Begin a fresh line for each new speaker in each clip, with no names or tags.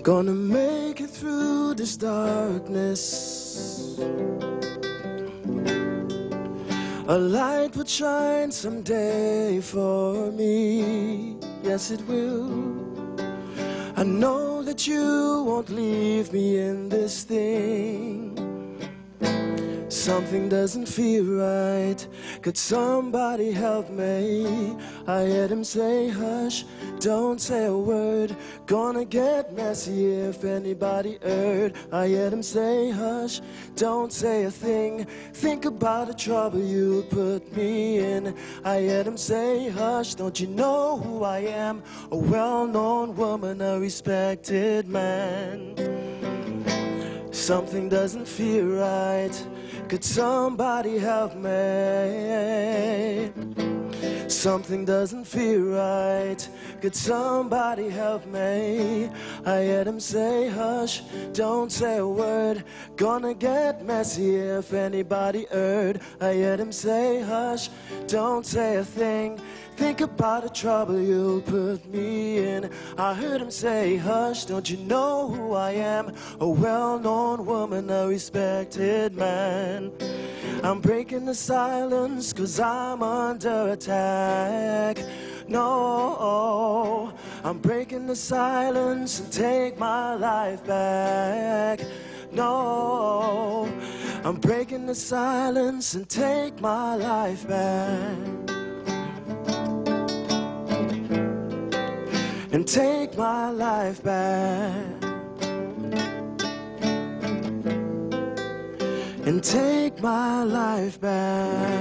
Gonna make it through this darkness. A light would shine someday for me. Yes, it will. I know that you won't leave me in this thing. Something doesn't feel right. Could somebody help me? I heard him say, hush, don't say a word. Gonna get messy if anybody heard. I heard him say, hush, don't say a thing. Think about the trouble you put me in. I heard him say, hush, don't you know who I am? A well-known woman, a respected man. Something doesn't feel right. Could somebody help me? Something doesn't feel right. Could somebody help me? I heard him say, hush, don't say a word. Gonna get messy if anybody heard. I heard him say, hush, don't say a thing. Think about the trouble you'll put me in. I heard him say, hush, don't you know who I am? A well-known woman, a respected man. I'm breaking the silence 'cause I'm under attack. No, I'm breaking the silence and take my life back. No, I'm breaking the silence and take my life back. And take my life back. And take my life back.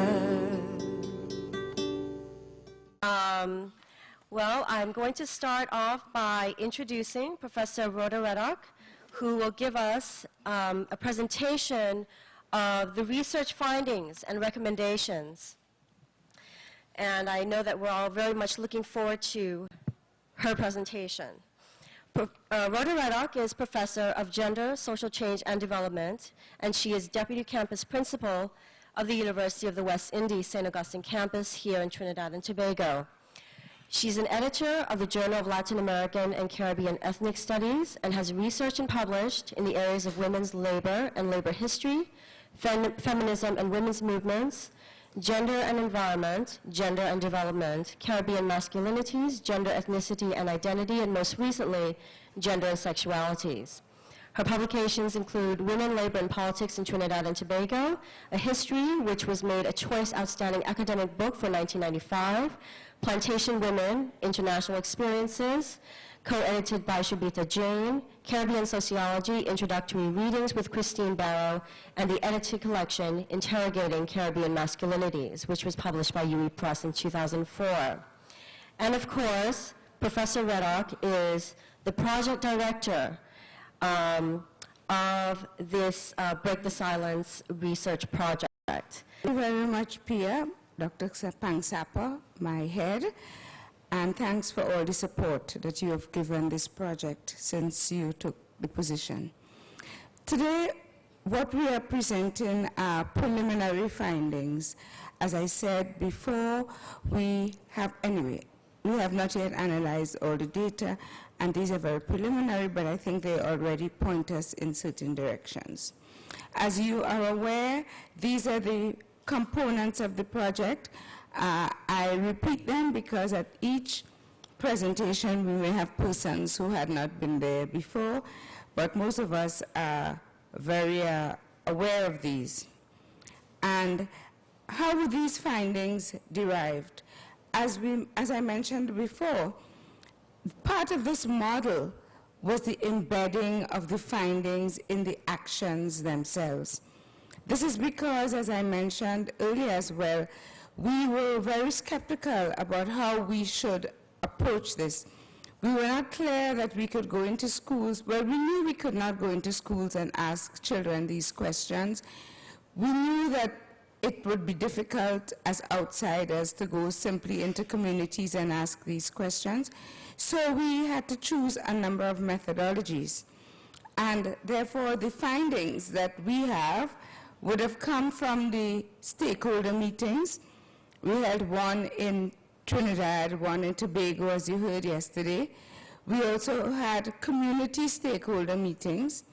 Well, I'm going to start off by introducing Professor Rhoda Reddock, who will give us a presentation of the research findings and recommendations. And I know that we're all very much looking forward to her presentation. Rhoda Reddock is Professor of Gender, Social Change, and Development, and she is Deputy Campus Principal of the University of the West Indies St. Augustine campus here in Trinidad and Tobago. She's an editor of the Journal of Latin American and Caribbean Ethnic Studies and has researched and published in the areas of women's labor and labor history, feminism and women's movements, gender and environment, gender and development, Caribbean masculinities, gender, ethnicity, and identity, and most recently, gender and sexualities. Her publications include Women, Labor, and Politics in Trinidad and Tobago, a history which was made a Choice Outstanding Academic Book for 1995, Plantation Women, International Experiences, co-edited by Shabita Jain, Caribbean Sociology, Introductory Readings with Christine Barrow, and the edited collection, Interrogating Caribbean Masculinities, which was published by UE Press in 2004. And of course, Professor Reddock is the project director of this Break the Silence research project.
Thank you very much, Piya, Dr. Pangsapa, my head. And thanks for all the support that you have given this project since you took the position. Today, what we are presenting are preliminary findings. As I said before, we have not yet analyzed all the data, and these are very preliminary, but I think they already point us in certain directions. As you are aware, these are the components of the project. I repeat them because at each presentation we may have persons who had not been there before, but most of us are very aware of these. And how were these findings derived? As I mentioned before, part of this model was the embedding of the findings in the actions themselves. This is because, as I mentioned earlier as well, we were very skeptical about how we should approach this. We were not clear that we could go into schools. Well, we knew we could not go into schools and ask children these questions. We knew that it would be difficult as outsiders to go simply into communities and ask these questions. So we had to choose a number of methodologies. And therefore, the findings that we have would have come from the stakeholder meetings. We held one in Trinidad, one in Tobago, as you heard yesterday. We also had community stakeholder meetings.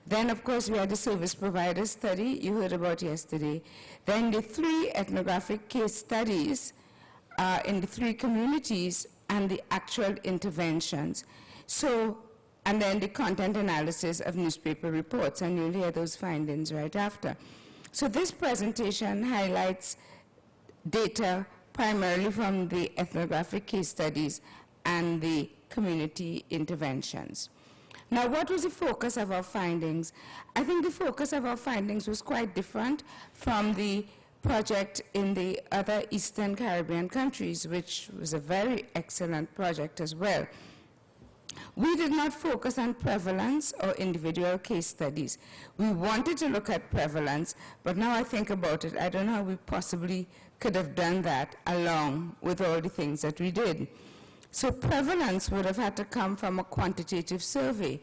Then, of course, we had the service provider study you heard about yesterday. Then the 3 ethnographic case studies in the 3 communities and the actual interventions. So, and then the content analysis of newspaper reports, and you'll hear those findings right after. So this presentation highlights data primarily from the ethnographic case studies and the community interventions. Now, what was the focus of our findings? I think the focus of our findings was quite different from the project in the other Eastern Caribbean countries, which was a very excellent project as well. We did not focus on prevalence or individual case studies. We wanted to look at prevalence, but now I think about it, I don't know how we possibly could have done that along with all the things that we did. So prevalence would have had to come from a quantitative survey,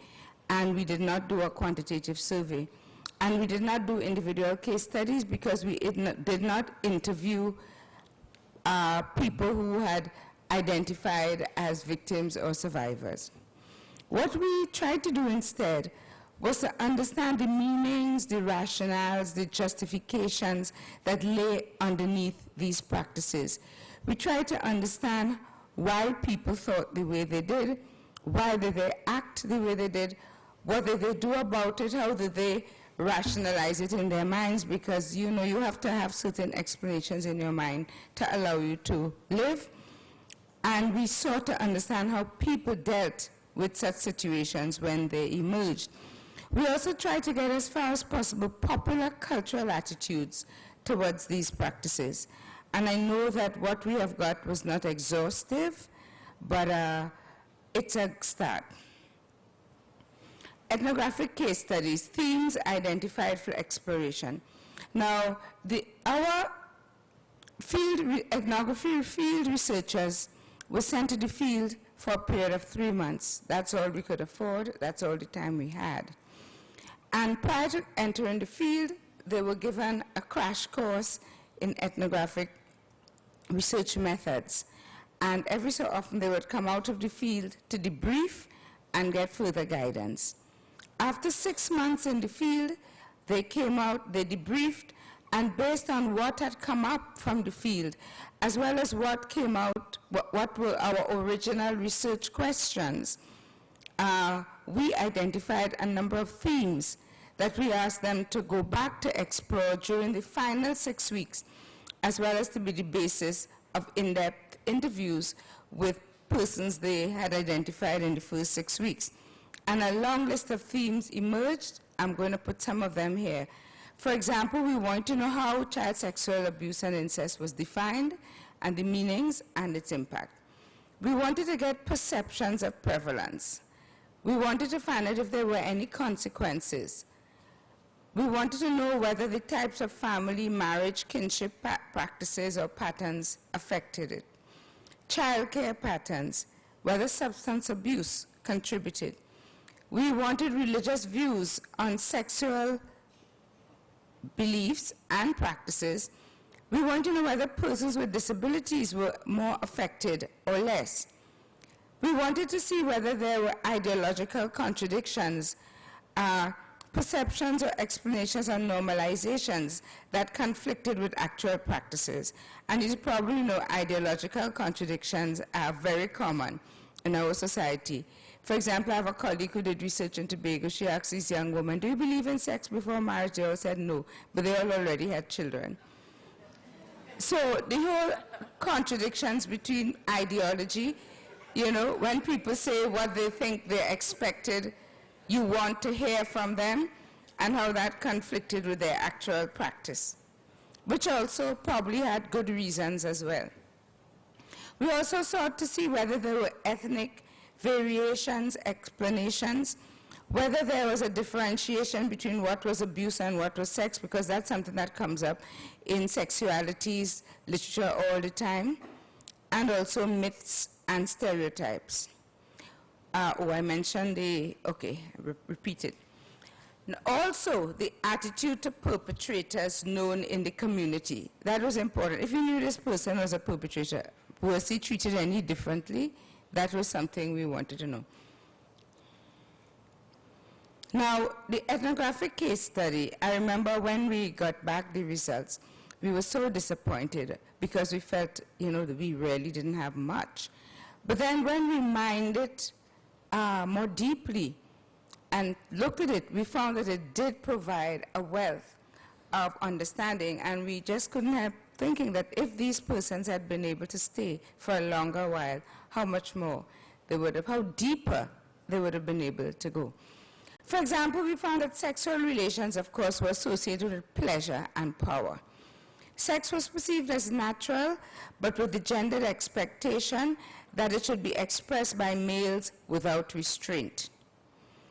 and we did not do a quantitative survey. And we did not do individual case studies because we did not interview people who had identified as victims or survivors. What we tried to do instead was to understand the meanings, the rationales, the justifications that lay underneath these practices. We tried to understand why people thought the way they did, why did they act the way they did, what did they do about it, how did they rationalize it in their minds, because you know you have to have certain explanations in your mind to allow you to live. And we sought to understand how people dealt with such situations when they emerged. We also tried to get as far as possible popular cultural attitudes towards these practices. And I know that what we have got was not exhaustive, but it's a start. Ethnographic case studies, themes identified for exploration. Now, our ethnography field researchers were sent to the field for a period of 3 months. That's all we could afford, that's all the time we had. And prior to entering the field, they were given a crash course in ethnographic research methods. And every so often they would come out of the field to debrief and get further guidance. After 6 months in the field, they came out, they debriefed, and based on what had come up from the field, as well as what came out, what were our original research questions, we identified a number of themes that we asked them to go back to explore during the final 6 weeks, as well as to be the basis of in-depth interviews with persons they had identified in the first 6 weeks. And a long list of themes emerged. I'm going to put some of them here. For example, we want to know how child sexual abuse and incest was defined, and the meanings and its impact. We wanted to get perceptions of prevalence. We wanted to find out if there were any consequences. We wanted to know whether the types of family, marriage, kinship practices or patterns affected it. Childcare patterns, whether substance abuse contributed. We wanted religious views on sexual beliefs and practices. We want to know whether persons with disabilities were more affected or less. We wanted to see whether there were ideological contradictions, perceptions or explanations or normalizations that conflicted with actual practices. And you probably know ideological contradictions are very common in our society. For example, I have a colleague who did research in Tobago. She asked these young women, do you believe in sex before marriage? They all said no, but they all already had children. So the whole contradictions between ideology, you know, when people say what they think they're expected, you want to hear from them, and how that conflicted with their actual practice, which also probably had good reasons as well. We also sought to see whether there were ethnic variations, explanations, whether there was a differentiation between what was abuse and what was sex, because that's something that comes up in sexualities literature all the time, and also myths and stereotypes. I mentioned repeat it. Also, the attitude to perpetrators known in the community. That was important. If you knew this person was a perpetrator, was he treated any differently That was something we wanted to know. Now, the ethnographic case study, I remember when we got back the results, we were so disappointed because we felt, that we really didn't have much. But then when we mined it more deeply and looked at it, we found that it did provide a wealth of understanding, and we just couldn't help thinking that if these persons had been able to stay for a longer while, how much more they would have, how deeper they would have been able to go. For example, we found that sexual relations, of course, were associated with pleasure and power. Sex was perceived as natural, but with the gendered expectation that it should be expressed by males without restraint.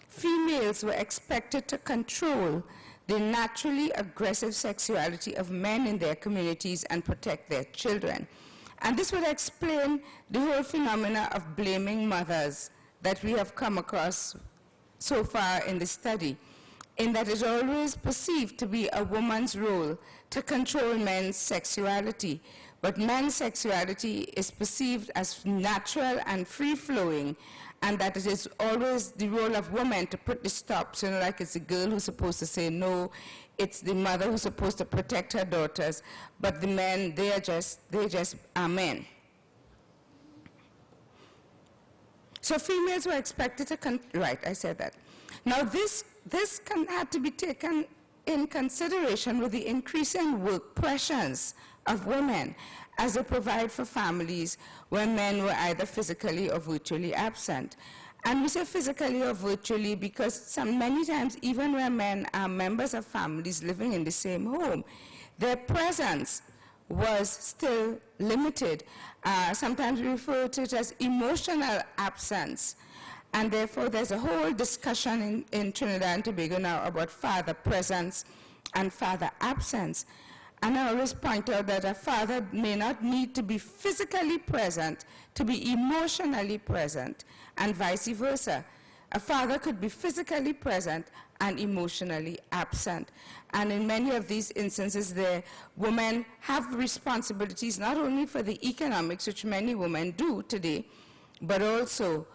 Females were expected to control the naturally aggressive sexuality of men in their communities and protect their children. And this would explain the whole phenomena of blaming mothers that we have come across so far in the study, in that it is always perceived to be a woman's role to control men's sexuality. But men's sexuality is perceived as natural and free-flowing, and that it is always the role of women to put the stops, like it's the girl who's supposed to say no, it's the mother who's supposed to protect her daughters, but the men, they just are men. So females were expected to, right, I said that. Now this had to be taken in consideration with the increasing work pressures of women as they provide for families where men were either physically or virtually absent. And we say physically or virtually because many times, even where men are members of families living in the same home, their presence was still limited. Sometimes we refer to it as emotional absence. And therefore, there's a whole discussion in Trinidad and Tobago now about father presence and father absence. And I always point out that a father may not need to be physically present to be emotionally present, and vice versa. A father could be physically present and emotionally absent. And in many of these instances, the women have responsibilities not only for the economics, which many women do today, but also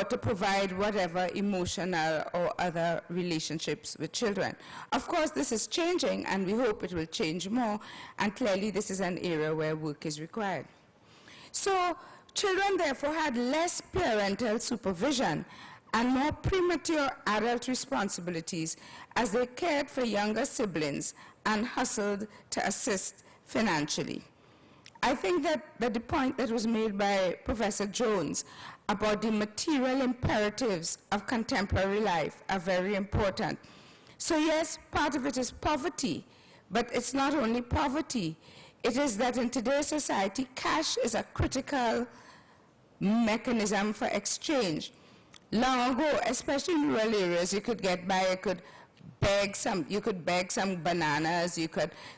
to provide whatever emotional or other relationships with children. Of course, this is changing, and we hope it will change more, and clearly this is an area where work is required. So children, therefore, had less parental supervision and more premature adult responsibilities as they cared for younger siblings and hustled to assist financially. I think that the point that was made by Professor Jones about the material imperatives of contemporary life are very important. So yes, part of it is poverty, but it's not only poverty. It is that in today's society, cash is a critical mechanism for exchange. Long ago, especially in rural areas, you could get by, you could beg some bananas,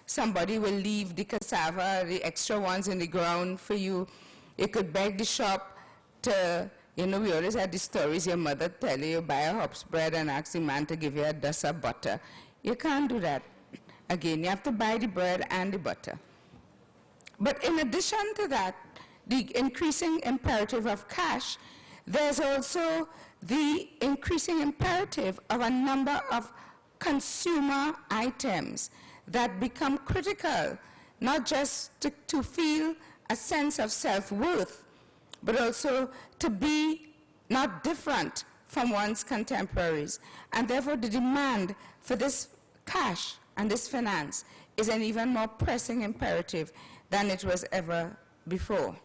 somebody will leave the cassava, the extra ones in the ground for you. You could beg the shop to, we always had the stories your mother tell you buy a hops bread and ask the man to give you a dozen of butter. You can't do that. Again, you have to buy the bread and the butter. But in addition to that, the increasing imperative of cash, there's also the increasing imperative of a number of consumer items that become critical, not just to feel a sense of self-worth, but also to be not different from one's contemporaries. And therefore, the demand for this cash and this finance is an even more pressing imperative than it was ever before.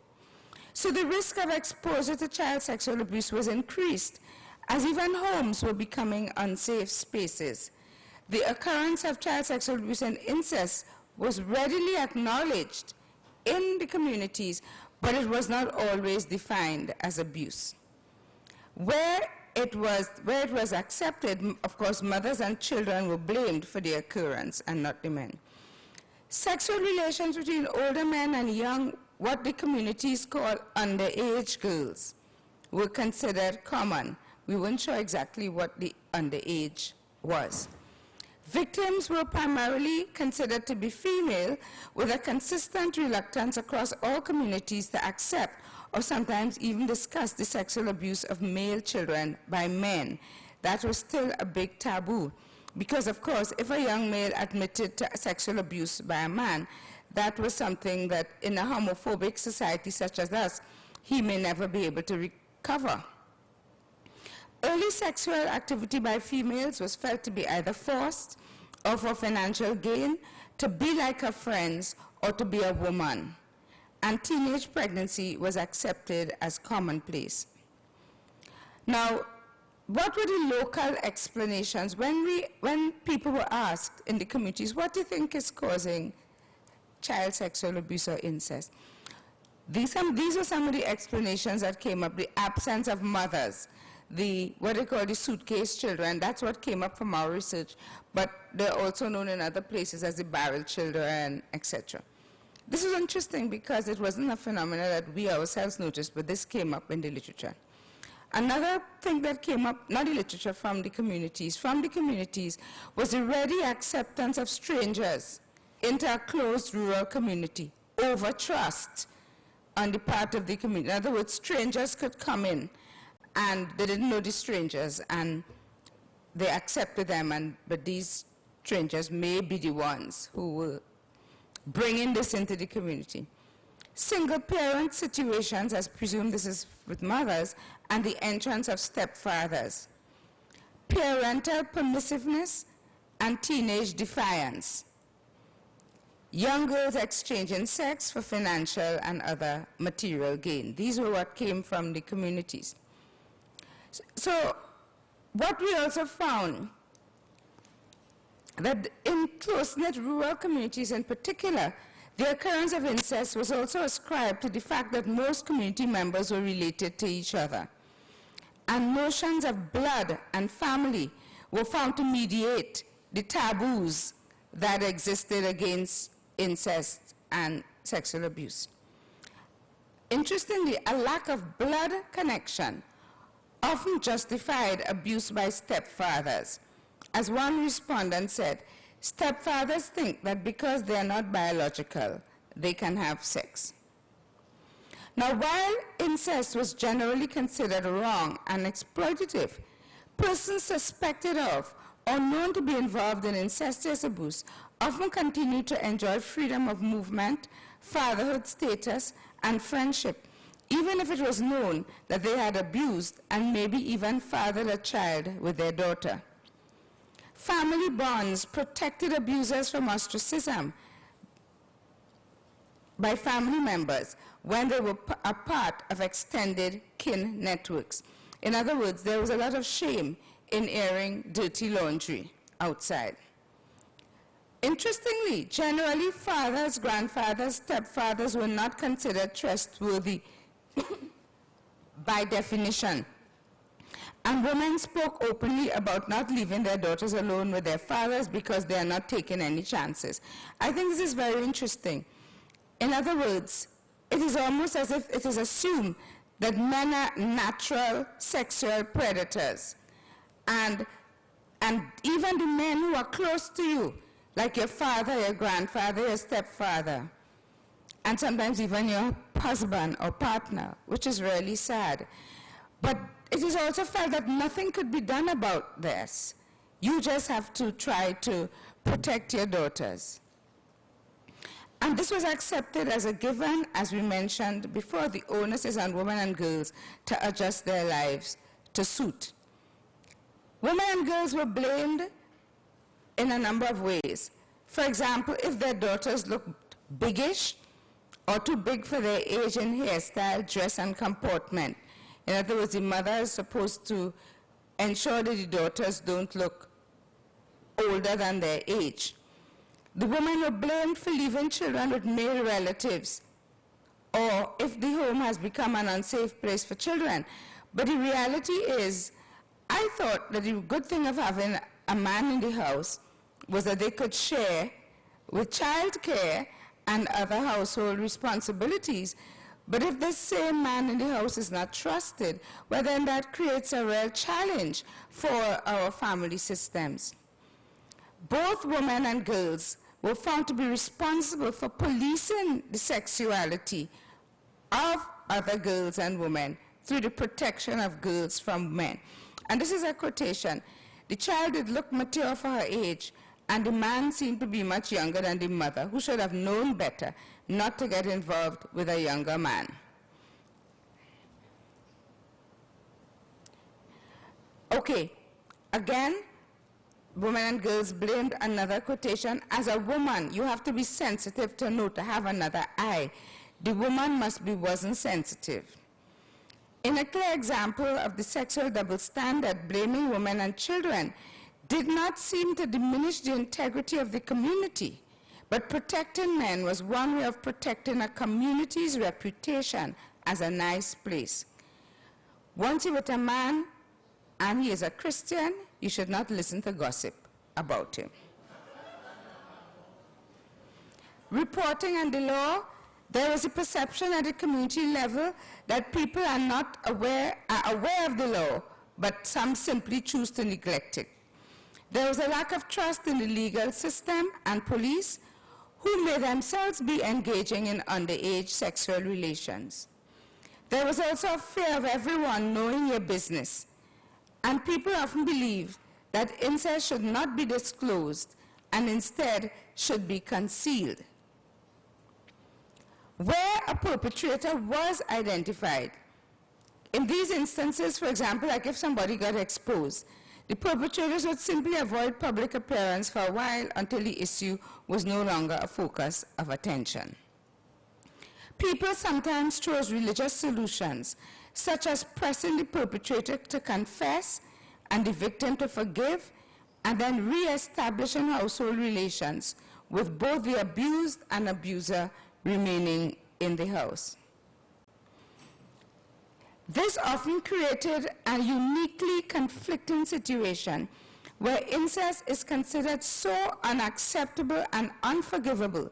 So the risk of exposure to child sexual abuse was increased, as even homes were becoming unsafe spaces. The occurrence of child sexual abuse and incest was readily acknowledged in the communities, but it was not always defined as abuse. Where it was accepted, of course, mothers and children were blamed for the occurrence and not the men. Sexual relations between older men and young, what the communities call underage girls, were considered common. We weren't sure exactly what the underage was. Victims were primarily considered to be female, with a consistent reluctance across all communities to accept or sometimes even discuss the sexual abuse of male children by men. That was still a big taboo. Because, of course, if a young male admitted to sexual abuse by a man, that was something that in a homophobic society such as us, he may never be able to recover. Early sexual activity by females was felt to be either forced or for financial gain, to be like her friends, or to be a woman. And teenage pregnancy was accepted as commonplace. Now, what were the local explanations? When people were asked in the communities, what do you think is causing child sexual abuse or incest? These are some of the explanations that came up. The absence of mothers, what they call the suitcase children, that's what came up from our research, but they're also known in other places as the barrel children, etc. This was interesting because it wasn't a phenomenon that we ourselves noticed, but this came up in the literature. Another thing that came up, not the literature, from the communities, was the ready acceptance of strangers into a closed rural community over trust on the part of the community. In other words, strangers could come in, and they didn't know the strangers, and they accepted them, but these strangers may be the ones who will bring in this into the community. Single-parent situations, as presumed this is with mothers, and the entrance of stepfathers. Parental permissiveness and teenage defiance. Young girls exchanging sex for financial and other material gain. These were what came from the communities. So what we also found, that in close-knit rural communities in particular, the occurrence of incest was also ascribed to the fact that most community members were related to each other. And notions of blood and family were found to mediate the taboos that existed against incest and sexual abuse. Interestingly, a lack of blood connection often justified abuse by stepfathers. As one respondent said, stepfathers think that because they are not biological, they can have sex. Now, while incest was generally considered wrong and exploitative, persons suspected of or known to be involved in incestuous abuse often continued to enjoy freedom of movement, fatherhood status, and friendship, even if it was known that they had abused and maybe even fathered a child with their daughter. Family bonds protected abusers from ostracism by family members when they were a part of extended kin networks. In other words, there was a lot of shame in airing dirty laundry outside. Interestingly, generally fathers, grandfathers, stepfathers were not considered trustworthy by definition. And women spoke openly about not leaving their daughters alone with their fathers because they are not taking any chances. I think this is very interesting. In other words, it is almost as if it is assumed that men are natural sexual predators. And even the men who are close to you, like your father, your grandfather, your stepfather, and sometimes even your husband or partner, which is really sad. But it is also felt that nothing could be done about this. You just have to try to protect your daughters. And this was accepted as a given, as we mentioned before. The onus is on women and girls to adjust their lives to suit. Women and girls were blamed in a number of ways. For example, if their daughters looked biggish or too big for their age in hairstyle, dress, and comportment. In other words, the mother is supposed to ensure that the daughters don't look older than their age. The women were blamed for leaving children with male relatives, or if the home has become an unsafe place for children. But the reality is, I thought that the good thing of having a man in the house was that they could share with child care and other household responsibilities. But if this same man in the house is not trusted, well, then that creates a real challenge for our family systems. Both women and girls were found to be responsible for policing the sexuality of other girls and women through the protection of girls from men. And this is a quotation. The child did look mature for her age, and the man seemed to be much younger than the mother, who should have known better not to get involved with a younger man. Okay, again, women and girls blamed. Another quotation, as a woman, you have to be sensitive to know, to have another eye. The woman wasn't sensitive. In a clear example of the sexual double standard, blaming women and children did not seem to diminish the integrity of the community, but protecting men was one way of protecting a community's reputation as a nice place. Once you're with a man and he is a Christian, you should not listen to gossip about him. Reporting and the law, there is a perception at the community level that people are not aware of the law, but some simply choose to neglect it. There was a lack of trust in the legal system and police, who may themselves be engaging in underage sexual relations. There was also a fear of everyone knowing your business, and people often believe that incest should not be disclosed and instead should be concealed. Where a perpetrator was identified, in these instances, for example, like if somebody got exposed, the perpetrators would simply avoid public appearance for a while until the issue was no longer a focus of attention. People sometimes chose religious solutions, such as pressing the perpetrator to confess and the victim to forgive, and then re-establishing household relations with both the abused and abuser remaining in the house. This often created a uniquely conflicting situation where incest is considered so unacceptable and unforgivable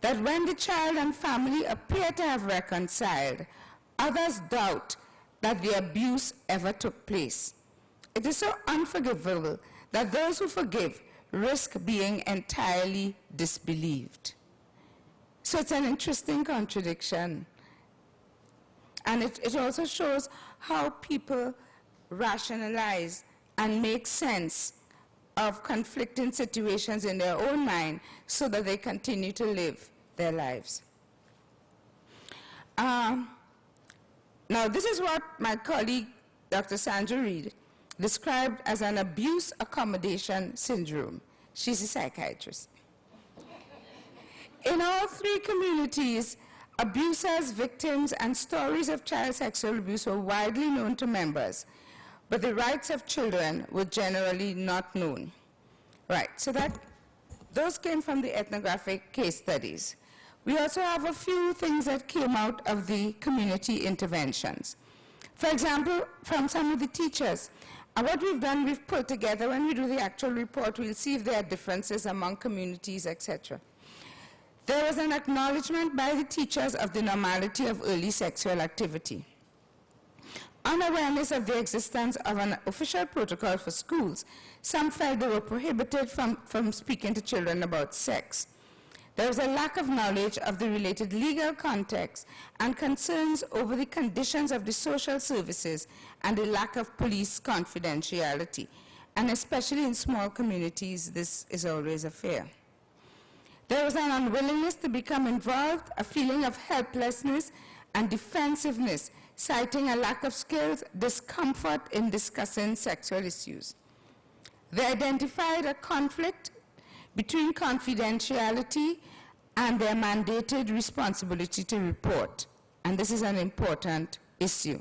that when the child and family appear to have reconciled, others doubt that the abuse ever took place. It is so unforgivable that those who forgive risk being entirely disbelieved. So it's an interesting contradiction. And it also shows how people rationalize and make sense of conflicting situations in their own mind so that they continue to live their lives. Now, this is what my colleague, Dr. Sandra Reed, described as an abuse accommodation syndrome. She's a psychiatrist. In all three communities, abusers, victims, and stories of child sexual abuse were widely known to members, but the rights of children were generally not known. Right, so those came from the ethnographic case studies. We also have a few things that came out of the community interventions. For example, from some of the teachers. And what we've done, we've put together, when we do the actual report, we'll see if there are differences among communities, etc. There was an acknowledgement by the teachers of the normality of early sexual activity. Unawareness of the existence of an official protocol for schools, some felt they were prohibited from speaking to children about sex. There was a lack of knowledge of the related legal context and concerns over the conditions of the social services and the lack of police confidentiality. And especially in small communities, this is always a fear. There was an unwillingness to become involved, a feeling of helplessness and defensiveness, citing a lack of skills, discomfort in discussing sexual issues. They identified a conflict between confidentiality and their mandated responsibility to report. And this is an important issue.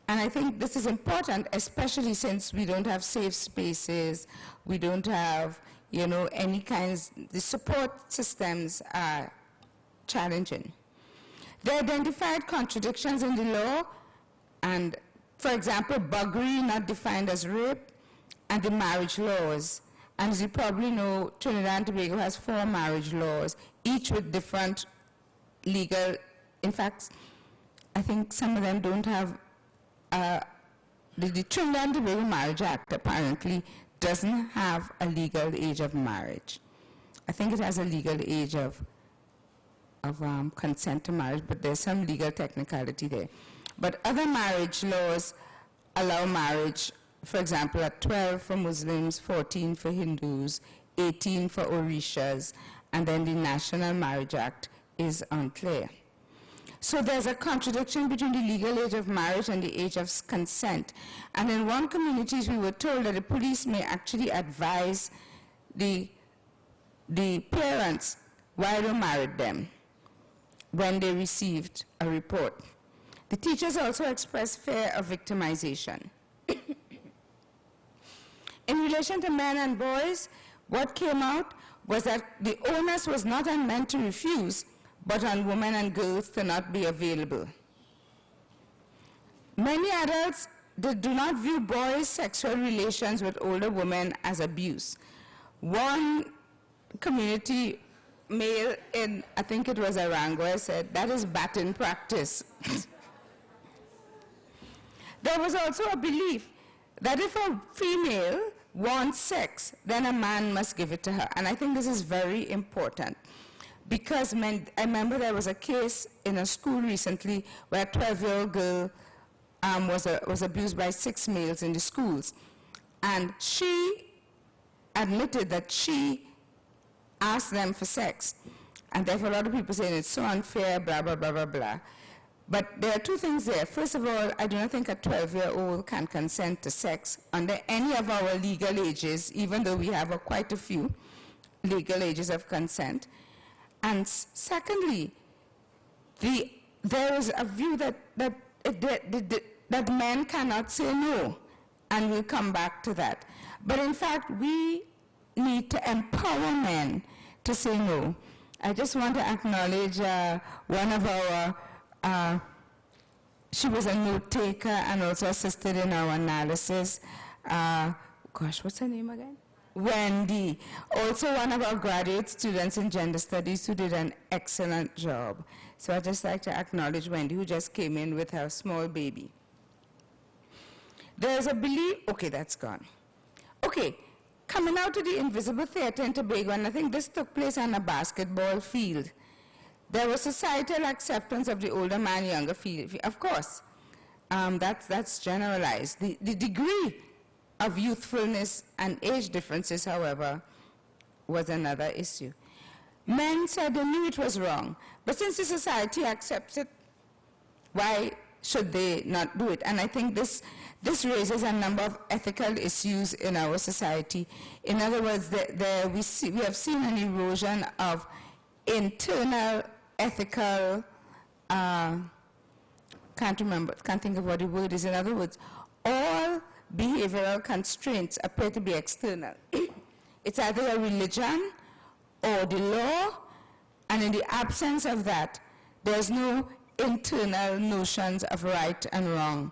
And I think this is important, especially since we don't have safe spaces, we don't have, any kinds, the support systems are challenging. They identified contradictions in the law, and, for example, buggery not defined as rape, and the marriage laws. And as you probably know, Trinidad and Tobago has 4 marriage laws, each with different legal, in fact, I think some of them don't have, the Trinidad and Tobago Marriage Act apparently doesn't have a legal age of marriage. I think it has a legal age of consent to marriage, but there's some legal technicality there. But other marriage laws allow marriage, for example, at 12 for Muslims, 14 for Hindus, 18 for Orishas, and then the National Marriage Act is unclear. So there's a contradiction between the legal age of marriage and the age of consent. And in one community, we were told that the police may actually advise the parents why they married them when they received a report. The teachers also expressed fear of victimization. In relation to men and boys, what came out was that the onus was not on men to refuse, but on women and girls to not be available. Many adults do not view boys' sexual relations with older women as abuse. One community male in, I think it was Arangua, said, that is baton practice. There was also a belief that if a female wants sex, then a man must give it to her. And I think this is very important. Because I remember there was a case in a school recently where a 12-year-old girl was abused by 6 males in the schools. And she admitted that she asked them for sex. And therefore, a lot of people saying it's so unfair, blah, blah, blah, blah, blah. But there are two things there. First of all, I do not think a 12-year-old can consent to sex under any of our legal ages, even though we have quite a few legal ages of consent. And secondly, there is a view that men cannot say no, and we'll come back to that. But in fact, we need to empower men to say no. I just want to acknowledge one of our, she was a note taker and also assisted in our analysis. Gosh, what's her name again? Wendy, also one of our graduate students in gender studies who did an excellent job. So I'd just like to acknowledge Wendy, who just came in with her small baby. There's a belief, okay, that's gone. Okay, coming out to the Invisible Theater in Tobago, and I think this took place on a basketball field. There was societal acceptance of the older man, younger field. Of course, that's generalized. The degree of youthfulness and age differences, however, was another issue. Men said they knew it was wrong, but since the society accepts it, why should they not do it? And I think this raises a number of ethical issues in our society. In other words, we have seen an erosion of internal ethical, can't think of what the word is. In other words, all behavioral constraints appear to be external. It's either a religion or the law, and in the absence of that, there's no internal notions of right and wrong,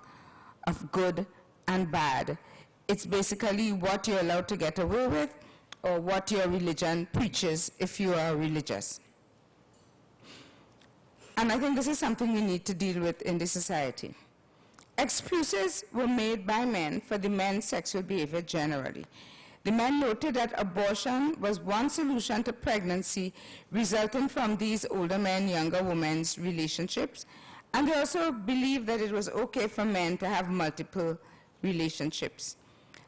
of good and bad. It's basically what you're allowed to get away with or what your religion preaches if you are religious. And I think this is something we need to deal with in this society. Excuses were made by men for the men's sexual behavior generally. The men noted that abortion was one solution to pregnancy resulting from these older men, younger women's relationships, and they also believed that it was okay for men to have multiple relationships.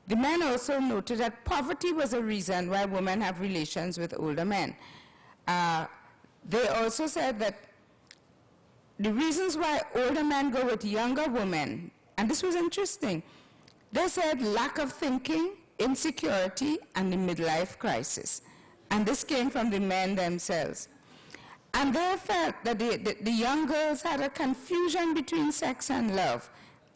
The men also noted that poverty was a reason why women have relations with older men. They also said that the reasons why older men go with younger women, and this was interesting, they said lack of thinking, insecurity, and the midlife crisis. And this came from the men themselves. And they felt that the young girls had a confusion between sex and love.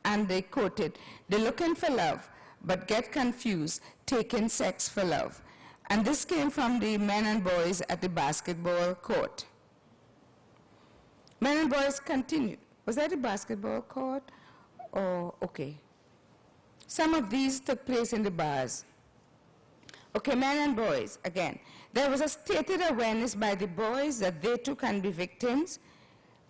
And they quoted, they're looking for love, but get confused, taking sex for love. And this came from the men and boys at the basketball court. Men and boys continued. Was that a basketball court? Oh, okay. Some of these took place in the bars. Okay, men and boys, again. There was a stated awareness by the boys that they too can be victims.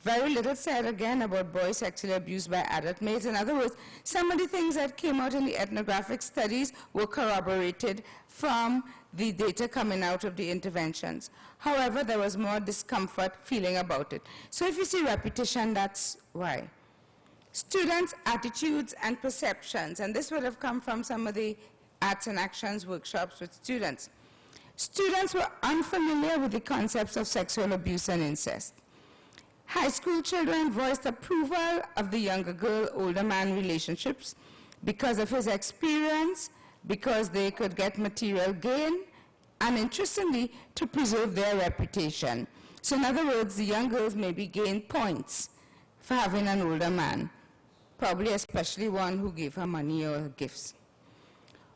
Very little said again about boys sexually abused by adult males. In other words, some of the things that came out in the ethnographic studies were corroborated from the data coming out of the interventions. However, there was more discomfort feeling about it. So if you see repetition, that's why. Students' attitudes and perceptions, and this would have come from some of the arts and actions workshops with students. Students were unfamiliar with the concepts of sexual abuse and incest. High school children voiced approval of the younger girl, older man relationships because of his experience, because they could get material gain, and interestingly, to preserve their reputation. So in other words, the young girls maybe gained points for having an older man, probably especially one who gave her money or gifts.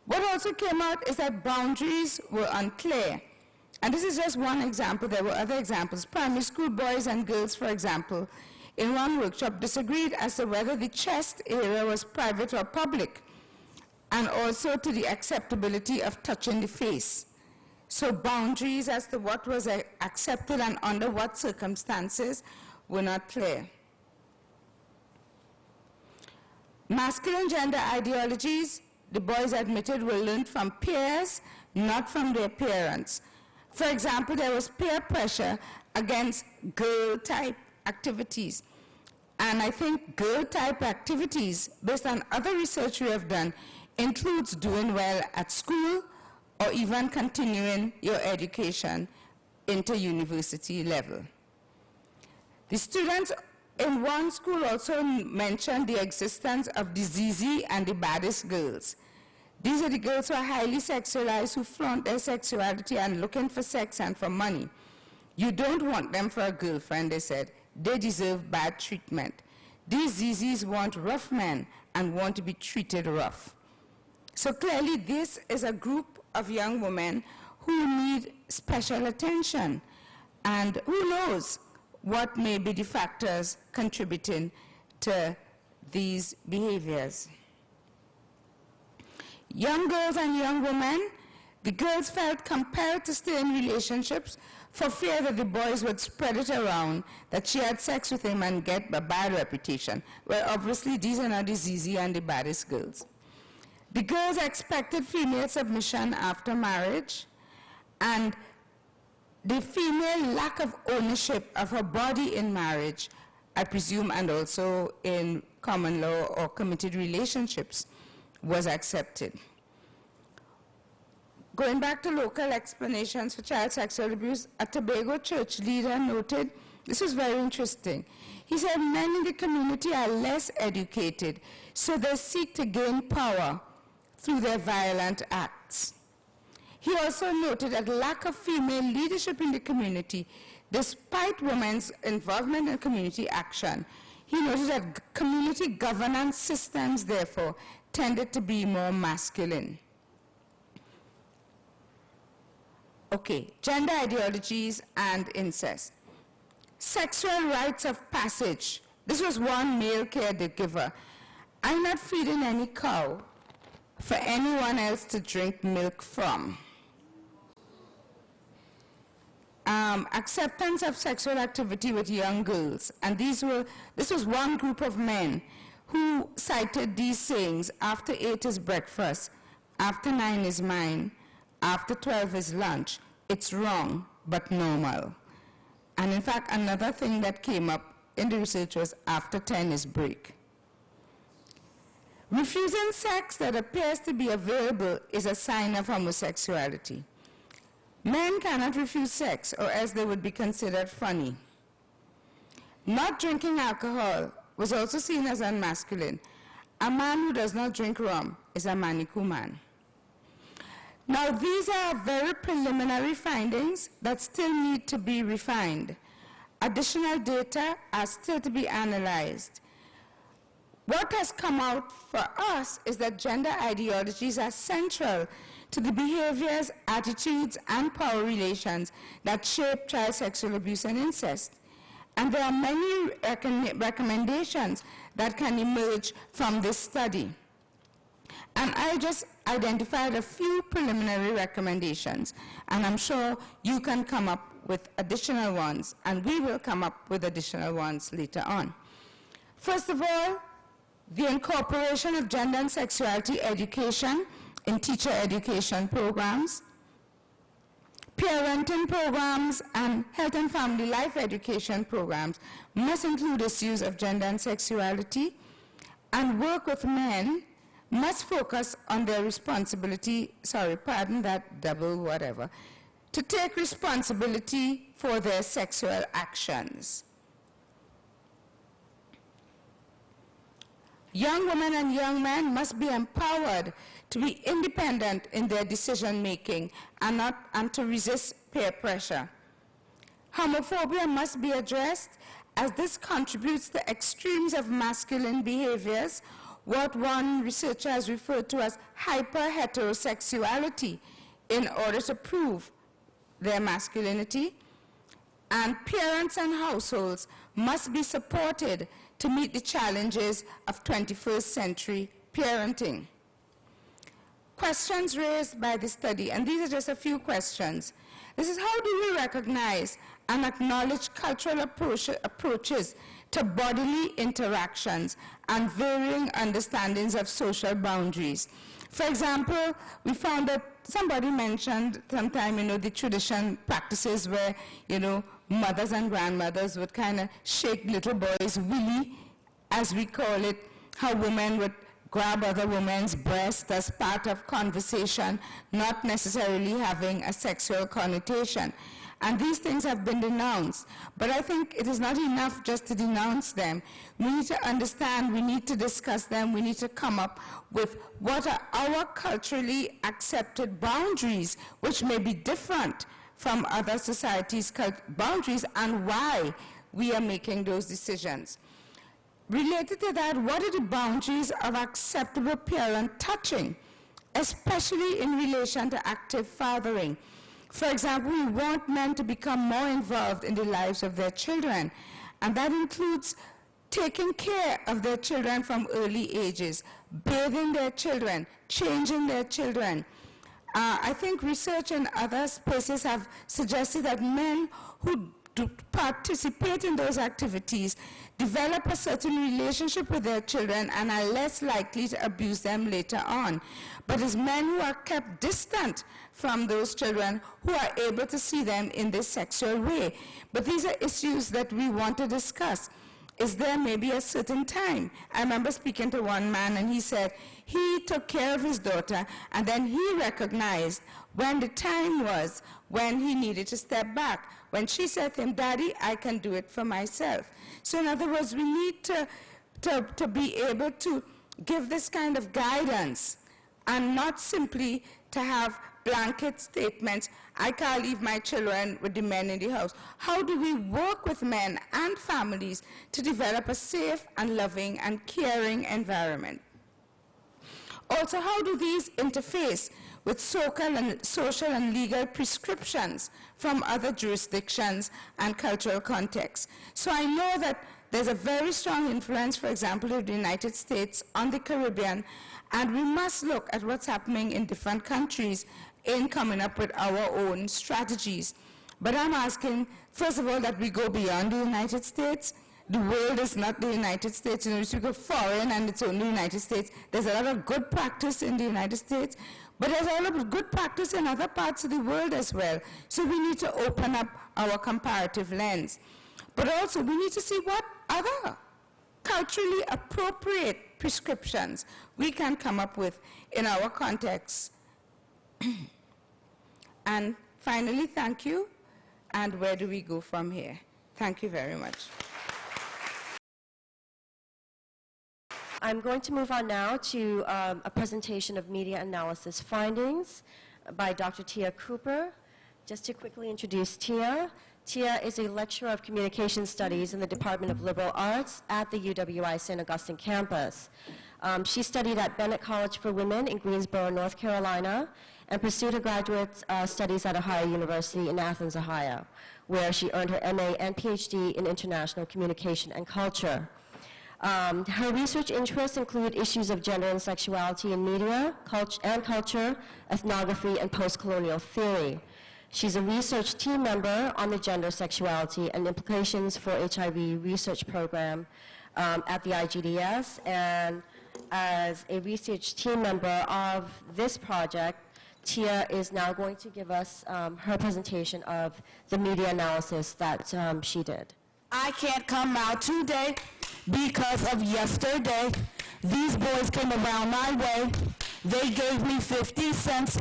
What also came out is that boundaries were unclear. And this is just one example. There were other examples. Primary school boys and girls, for example, in one workshop disagreed as to whether the chest area was private or public, and also to the acceptability of touching the face. So boundaries as to what was accepted and under what circumstances were not clear. Masculine gender ideologies, the boys admitted, were learned from peers, not from their parents. For example, there was peer pressure against girl-type activities. And I think girl-type activities, based on other research we have done, includes doing well at school or even continuing your education into university level. The students in one school also mentioned the existence of the ZZ and the baddest girls. These are the girls who are highly sexualized, who flaunt their sexuality and looking for sex and for money. You don't want them for a girlfriend, they said. They deserve bad treatment. These ZZs want rough men and want to be treated rough. So clearly this is a group of young women who need special attention. And who knows what may be the factors contributing to these behaviors. Young girls and young women, the girls felt compelled to stay in relationships for fear that the boys would spread it around that she had sex with him and get a bad reputation. Well, obviously, these are not the ZZ and the baddest girls. The girls expected female submission after marriage, and the female lack of ownership of her body in marriage, I presume, and also in common law or committed relationships, was accepted. Going back to local explanations for child sexual abuse, a Tobago church leader noted, this was very interesting. He said, men in the community are less educated, so they seek to gain power through their violent acts. He also noted that lack of female leadership in the community, despite women's involvement in community action. He noted that community governance systems, therefore, tended to be more masculine. Okay, gender ideologies and incest. Sexual rites of passage. This was one male caregiver. I'm not feeding any cow for anyone else to drink milk from. Acceptance of sexual activity with young girls. And this was one group of men who cited these sayings: after 8 is breakfast, after 9 is mine, after 12 is lunch. It's wrong, but normal. And in fact, another thing that came up in the research was after 10 is break. Refusing sex that appears to be available is a sign of homosexuality. Men cannot refuse sex, or else they would be considered funny. Not drinking alcohol was also seen as unmasculine. A man who does not drink rum is a manicu man. Now, these are very preliminary findings that still need to be refined. Additional data are still to be analyzed. What has come out for us is that gender ideologies are central to the behaviors, attitudes, and power relations that shape child sexual abuse and incest. And there are many recommendations that can emerge from this study. And I just identified a few preliminary recommendations, and I'm sure you can come up with additional ones, and we will come up with additional ones later on. First of all, the incorporation of gender and sexuality education in teacher education programs, parenting programs, and health and family life education programs must include issues of gender and sexuality, and work with men must focus on their responsibility, pardon that double whatever, to take responsibility for their sexual actions. Young women and young men must be empowered to be independent in their decision-making and to resist peer pressure. Homophobia must be addressed, as this contributes to extremes of masculine behaviors, what one researcher has referred to as hyper-heterosexuality, in order to prove their masculinity. And parents and households must be supported to meet the challenges of 21st century parenting. Questions raised by the study, and these are just a few questions. This is, how do we recognize and acknowledge cultural approaches to bodily interactions and varying understandings of social boundaries? For example, we found that somebody mentioned sometime, the tradition practices where, mothers and grandmothers would kind of shake little boys' willy, as we call it, how women would grab other women's breasts as part of conversation, not necessarily having a sexual connotation. And these things have been denounced. But I think it is not enough just to denounce them. We need to understand, we need to discuss them, we need to come up with what are our culturally accepted boundaries, which may be different from other societies' boundaries, and why we are making those decisions. Related to that, what are the boundaries of acceptable parent touching, especially in relation to active fathering? For example, we want men to become more involved in the lives of their children, and that includes taking care of their children from early ages, bathing their children, changing their children. I think research in other spaces have suggested that men who do participate in those activities develop a certain relationship with their children and are less likely to abuse them later on. But it's men who are kept distant from those children who are able to see them in this sexual way. But these are issues that we want to discuss. Is there maybe a certain time? I remember speaking to one man, and he said he took care of his daughter, and then he recognized when the time was when he needed to step back. When she said to him, "Daddy, I can do it for myself." So in other words, we need to be able to give this kind of guidance, and not simply to have blanket statements, "I can't leave my children with the men in the house." How do we work with men and families to develop a safe and loving and caring environment? Also, how do these interface with social and legal prescriptions from other jurisdictions and cultural contexts? So I know that there's a very strong influence, for example, of the United States on the Caribbean, and we must look at what's happening in different countries in coming up with our own strategies. But I'm asking, first of all, that we go beyond the United States. The world is not the United States. We go foreign and it's only the United States. There's a lot of good practice in the United States, but there's a lot of good practice in other parts of the world as well. So we need to open up our comparative lens. But also, we need to see what other culturally appropriate prescriptions we can come up with in our context. And finally, thank you. And where do we go from here? Thank you very much.
I'm going to move on now to a presentation of media analysis findings by Dr. Tia Cooper. Just to quickly introduce Tia. Tia is a lecturer of communication studies in the Department of Liberal Arts at the UWI St. Augustine campus. She studied at Bennett College for Women in Greensboro, North Carolina, and pursued her graduate studies at Ohio University in Athens, Ohio, where she earned her MA and PhD in International Communication and Culture. Her research interests include issues of gender and sexuality in media, culture, ethnography, and post-colonial theory. She's a research team member on the gender, sexuality, and implications for HIV research program at the IGDS, and as a research team member of this project, Tia is now going to give us her presentation of the media analysis that she did.
I can't come out today because of yesterday. These boys came around my way. They gave me 50 cents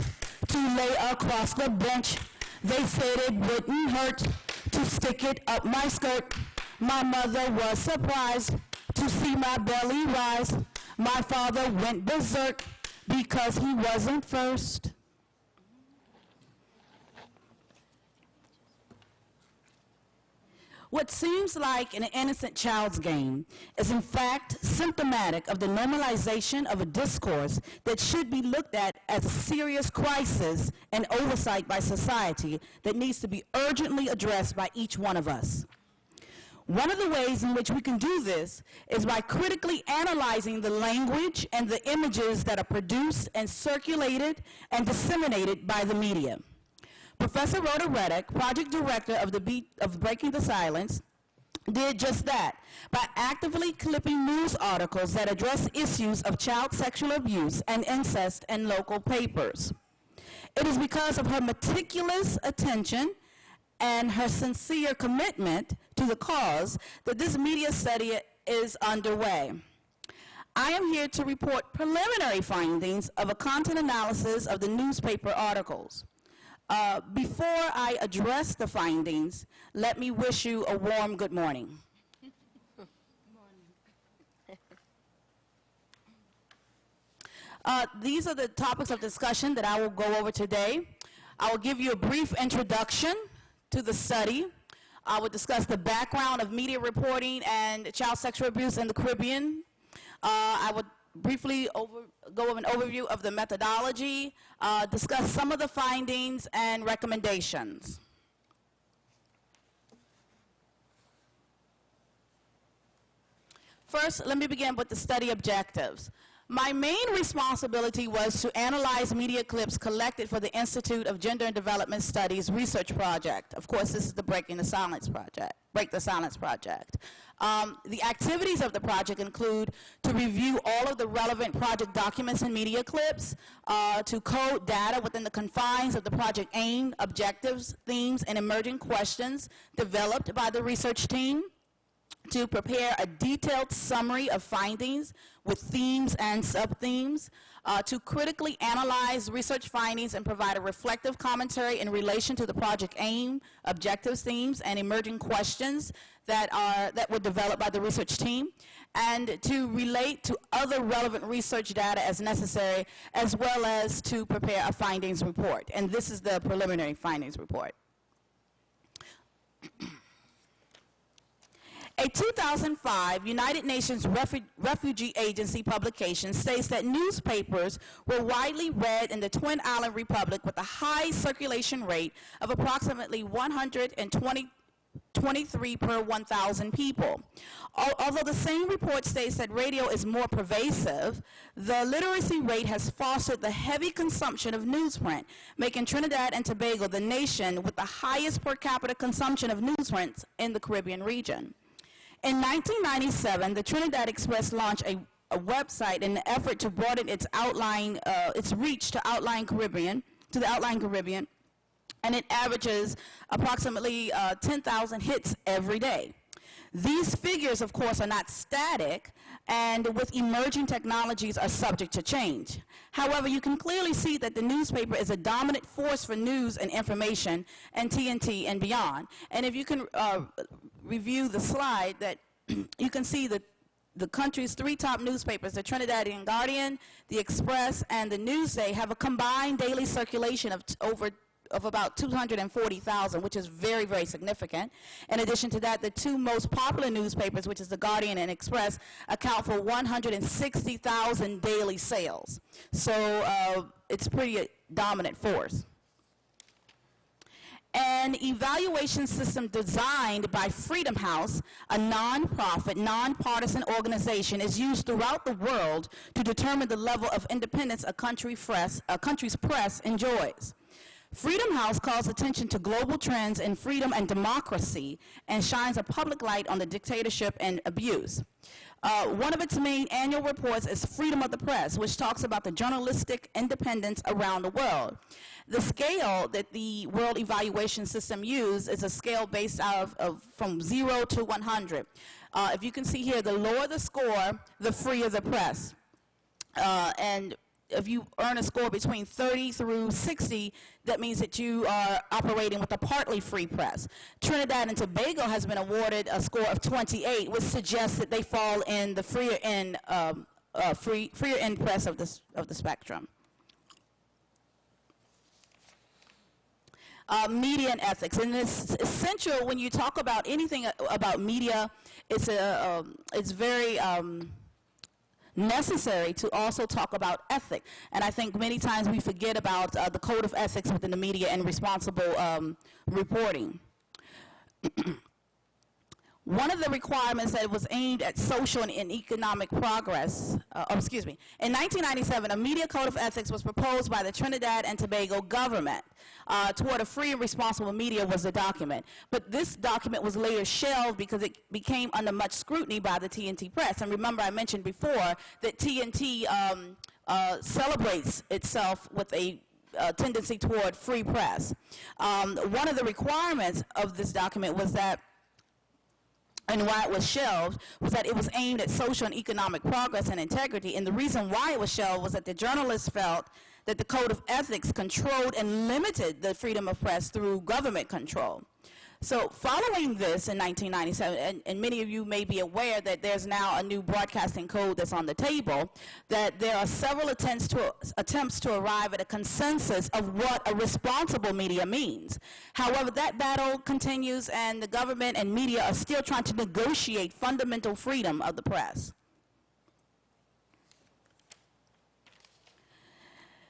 to lay across the bench. They said it wouldn't hurt to stick it up my skirt. My mother was surprised to see my belly rise. My father went berserk because he wasn't first. What seems like an innocent child's game is in fact symptomatic of the normalization of a discourse that should be looked at as a serious crisis and oversight by society that needs to be urgently addressed by each one of us. One of the ways in which we can do this is by critically analyzing the language and the images that are produced and circulated and disseminated by the media. Professor Rhoda, Reddock, project director of Breaking the Silence, did just that by actively clipping news articles that address issues of child sexual abuse and incest in local papers. It is because of her meticulous attention and her sincere commitment to the cause that this media study is underway. I am here to report preliminary findings of a content analysis of the newspaper articles. Before I address the findings, let me wish you a warm good morning. These are the topics of discussion that I will go over today. I will give you a brief introduction to the study. I will discuss the background of media reporting and child sexual abuse in the Caribbean. I will briefly go over an overview of the methodology, discuss some of the findings and recommendations. First, let me begin with the study objectives. My main responsibility was to analyze media clips collected for the Institute of Gender and Development Studies research project. Of course, this is the Break the Silence project. The activities of the project include to review all of the relevant project documents and media clips, to code data within the confines of the project aim, objectives, themes, and emerging questions developed by the research team, to prepare a detailed summary of findings with themes and sub-themes, to critically analyze research findings and provide a reflective commentary in relation to the project aim, objectives, themes, and emerging questions that were developed by the research team, and to relate to other relevant research data as necessary, as well as to prepare a findings report. And this is the preliminary findings report. A 2005 United Nations Refugee Agency publication states that newspapers were widely read in the Twin Island Republic with a high circulation rate of approximately 123 per 1,000 people. Although the same report states that radio is more pervasive, the literacy rate has fostered the heavy consumption of newsprint, making Trinidad and Tobago the nation with the highest per capita consumption of newsprint in the Caribbean region. In 1997, the Trinidad Express launched a website in the effort to broaden its reach to the outlying Caribbean, and it averages approximately 10,000 hits every day. These figures, of course, are not static, and with emerging technologies are subject to change. However, you can clearly see that the newspaper is a dominant force for news and information and TNT and beyond. And if you can review the slide, that you can see that the country's three top newspapers, the Trinidadian Guardian, the Express, and the Newsday, have a combined daily circulation of about 240,000, which is very, very significant. In addition to that, the two most popular newspapers, which is the Guardian and Express, account for 160,000 daily sales. So it's pretty dominant force. And An evaluation system designed by Freedom House, a nonprofit, nonpartisan organization, is used throughout the world to determine the level of independence a country's press enjoys. Freedom House calls attention to global trends in freedom and democracy and shines a public light on the dictatorship and abuse. One of its main annual reports is Freedom of the Press, which talks about the journalistic independence around the world. The scale that the World Evaluation System uses is a scale based out of from 0 to 100. If you can see here, the lower the score, the freer the press. And if you earn a score between 30 through 60, that means that you are operating with a partly free press. Trinidad and Tobago has been awarded a score of 28, which suggests that they fall in the freer end, freer end press of the spectrum. Media and ethics, and it's essential when you talk about anything about media. It's very necessary to also talk about ethics. And I think many times we forget about the code of ethics within the media and responsible reporting. One of the requirements that was aimed at social and economic progress, in 1997, a media code of ethics was proposed by the Trinidad and Tobago government. Toward a free and responsible media was the document. But this document was later shelved because it became under much scrutiny by the TNT press. And remember, I mentioned before that TNT celebrates itself with a tendency toward free press. One of the requirements of this document was that, and why it was shelved, was that it was aimed at social and economic progress and integrity. And the reason why it was shelved was that the journalists felt that the code of ethics controlled and limited the freedom of press through government control. So following this in 1997, and many of you may be aware that there's now a new broadcasting code that's on the table, that there are several attempts to arrive at a consensus of what a responsible media means. However, that battle continues, and the government and media are still trying to negotiate fundamental freedom of the press.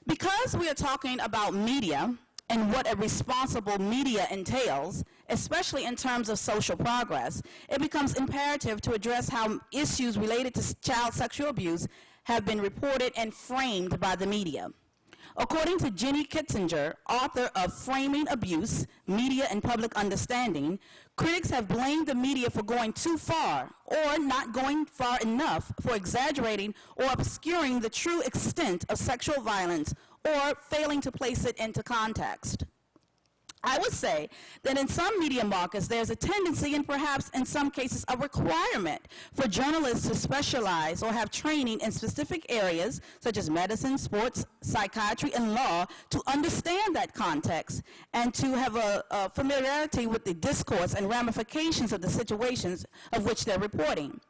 Because we are talking about media and what a responsible media entails, especially in terms of social progress, it becomes imperative to address how issues related to child sexual abuse have been reported and framed by the media. According to Jenny Kitzinger, author of Framing Abuse, Media and Public Understanding, critics have blamed the media for going too far or not going far enough, for exaggerating or obscuring the true extent of sexual violence or failing to place it into context. I would say that in some media markets, there's a tendency, and perhaps in some cases a requirement, for journalists to specialize or have training in specific areas, such as medicine, sports, psychiatry, and law, to understand that context and to have a familiarity with the discourse and ramifications of the situations of which they're reporting.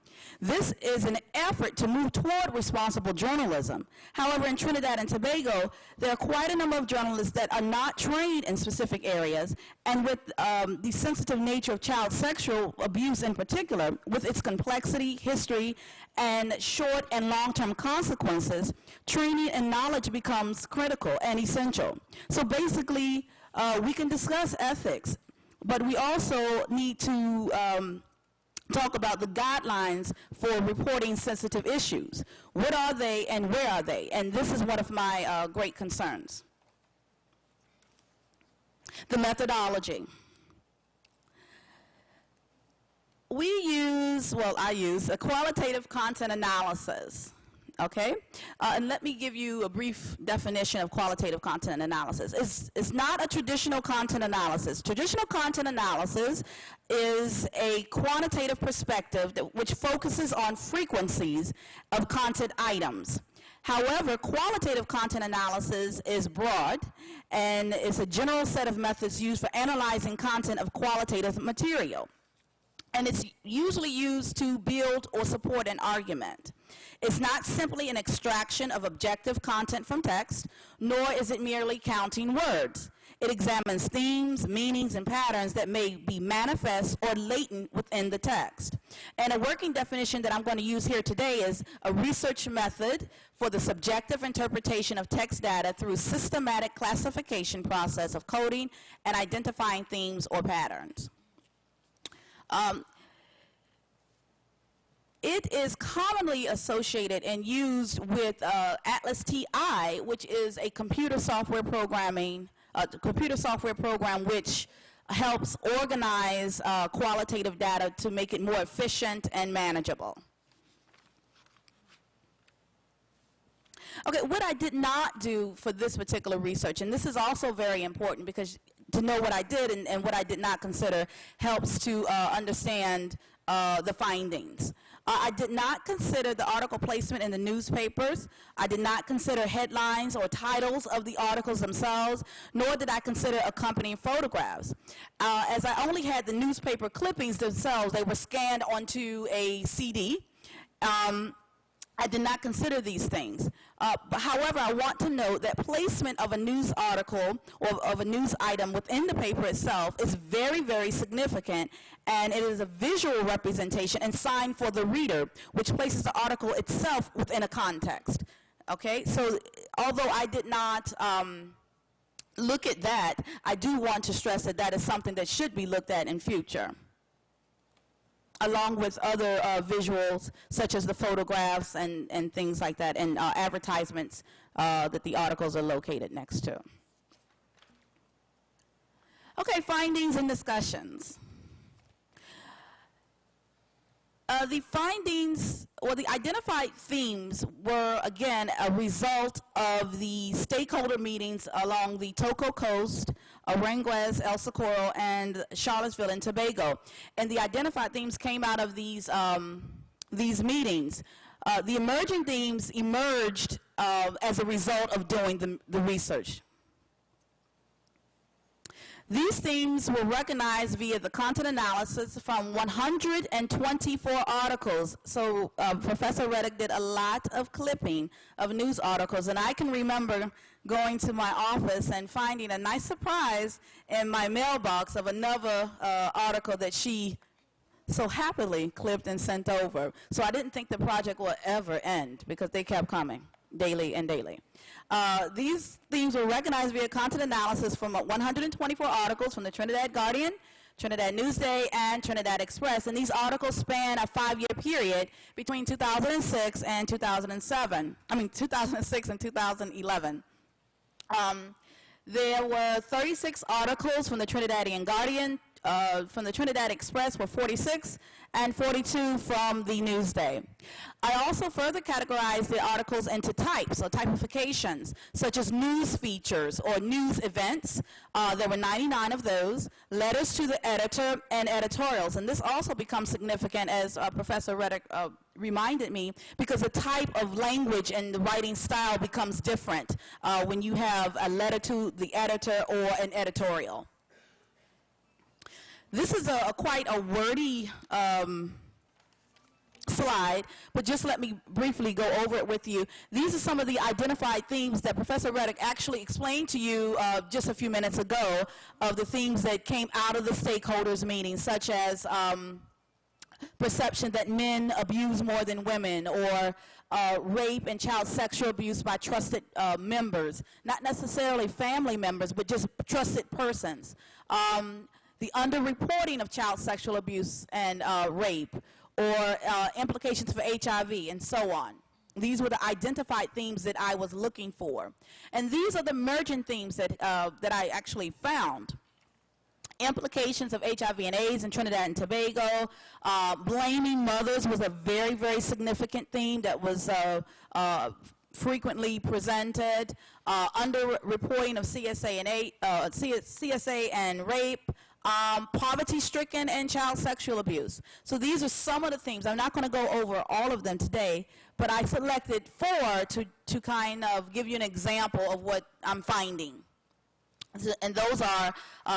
This is an effort to move toward responsible journalism. However, in Trinidad and Tobago, there are quite a number of journalists that are not trained in specific areas, and with the sensitive nature of child sexual abuse in particular, with its complexity, history, and short and long-term consequences, training and knowledge becomes critical and essential. So basically, we can discuss ethics, but we also need to talk about the guidelines for reporting sensitive issues. What are they and where are they? And this is one of my great concerns. The methodology. We use, well, I use a qualitative content analysis. Okay? And let me give you a brief definition of qualitative content analysis. It's not a traditional content analysis. Traditional content analysis is a quantitative perspective which focuses on frequencies of content items. However, qualitative content analysis is broad, and it's a general set of methods used for analyzing content of qualitative material. And it's usually used to build or support an argument. It's not simply an extraction of objective content from text, nor is it merely counting words. It examines themes, meanings, and patterns that may be manifest or latent within the text. And a working definition that I'm going to use here today is a research method for the subjective interpretation of text data through systematic classification process of coding and identifying themes or patterns. It is commonly associated and used with Atlas TI, which is a computer software program which helps organize qualitative data to make it more efficient and manageable. Okay, what I did not do for this particular research, and this is also very important because to know what I did and what I did not consider helps to understand the findings. I did not consider the article placement in the newspapers. I did not consider headlines or titles of the articles themselves, nor did I consider accompanying photographs. As I only had the newspaper clippings themselves, they were scanned onto a CD. I did not consider these things. However, I want to note that placement of a news article or of a news item within the paper itself is very, very significant, and it is a visual representation and sign for the reader, which places the article itself within a context. Okay, so although I did not look at that, I do want to stress that that is something that should be looked at in future, along with other visuals such as the photographs and things like that, and advertisements that the articles are located next to. Okay, findings and discussions. The findings, or the identified themes, were again a result of the stakeholder meetings along the Toco Coast, Aranguez, El Socorro, and Charlottesville and Tobago. And the identified themes came out of these meetings. The emerging themes emerged as a result of doing the research. These themes were recognized via the content analysis from 124 articles. So Professor Reddock did a lot of clipping of news articles, and I can remember going to my office and finding a nice surprise in my mailbox of another article that she so happily clipped and sent over. So I didn't think the project would ever end because they kept coming daily and daily. These themes were recognized via content analysis from 124 articles from the Trinidad Guardian, Trinidad Newsday, and Trinidad Express, and these articles span a 5-year period between 2006 and 2007. I mean, 2006 and 2011. There were 36 articles from the Trinidadian Guardian, from the Trinidad Express were 46, and 42 from the Newsday. I also further categorized the articles into types or typifications, such as news features or news events. There were 99 of those, letters to the editor, and editorials. And this also becomes significant, as Professor Reddock reminded me, because the type of language and the writing style becomes different when you have a letter to the editor or an editorial. This is quite a wordy slide, but just let me briefly go over it with you. These are some of the identified themes that Professor Reddock actually explained to you just a few minutes ago, of the themes that came out of the stakeholders meeting, such as perception that men abuse more than women, or rape and child sexual abuse by trusted members, not necessarily family members, but just trusted persons. The underreporting of child sexual abuse and rape, or implications for HIV, and so on. These were the identified themes that I was looking for. And these are the emergent themes that I actually found. Implications of HIV and AIDS in Trinidad and Tobago. Blaming mothers was a very, very significant theme that was frequently presented. Underreporting of CSA and rape. Poverty-stricken and child sexual abuse. So these are some of the themes. I'm not going to go over all of them today, but I selected 4 to kind of give you an example of what I'm finding. And those are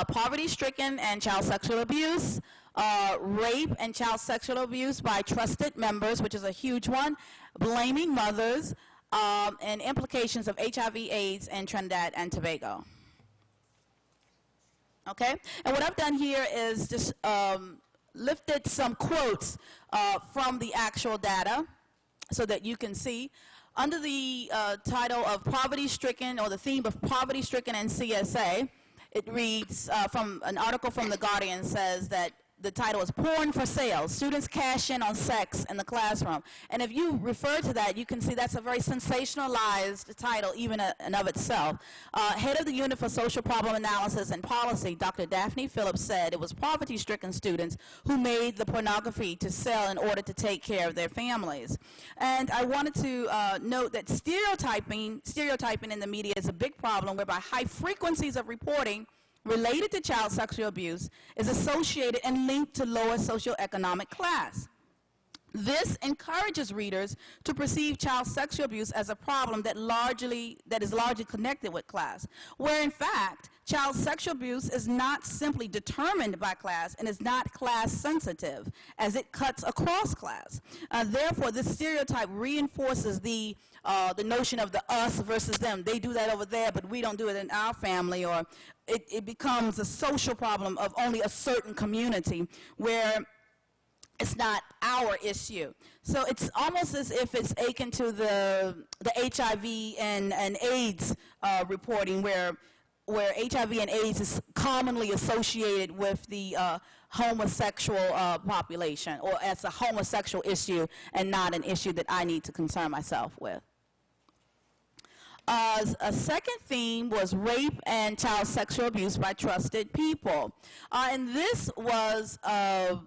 poverty-stricken and child sexual abuse, rape and child sexual abuse by trusted members, which is a huge one, blaming mothers, and implications of HIV, AIDS in Trinidad and Tobago. Okay? And what I've done here is just lifted some quotes from the actual data so that you can see. Under the title of poverty-stricken, or the theme of poverty-stricken and CSA, it reads from an article from The Guardian, says that the title is Porn for Sale, Students Cash In on Sex in the Classroom. And if you refer to that, you can see that's a very sensationalized title even in of itself. Head of the Unit for Social Problem Analysis and Policy, Dr. Daphne Phillips, said it was poverty-stricken students who made the pornography to sell in order to take care of their families. And I wanted to note that stereotyping in the media is a big problem, whereby high frequencies of reporting related to child sexual abuse is associated and linked to lower socioeconomic class. This encourages readers to perceive child sexual abuse as a problem that is largely connected with class, where in fact, child sexual abuse is not simply determined by class and is not class sensitive, as it cuts across class. Therefore, this stereotype reinforces the notion of the us versus them. They do that over there, but we don't do it in our family, or it becomes a social problem of only a certain community where it's not our issue. So it's almost as if it's akin to the HIV and AIDS reporting, where HIV and AIDS is commonly associated with the homosexual population, or as a homosexual issue and not an issue that I need to concern myself with. A second theme was rape and child sexual abuse by trusted people. And this was a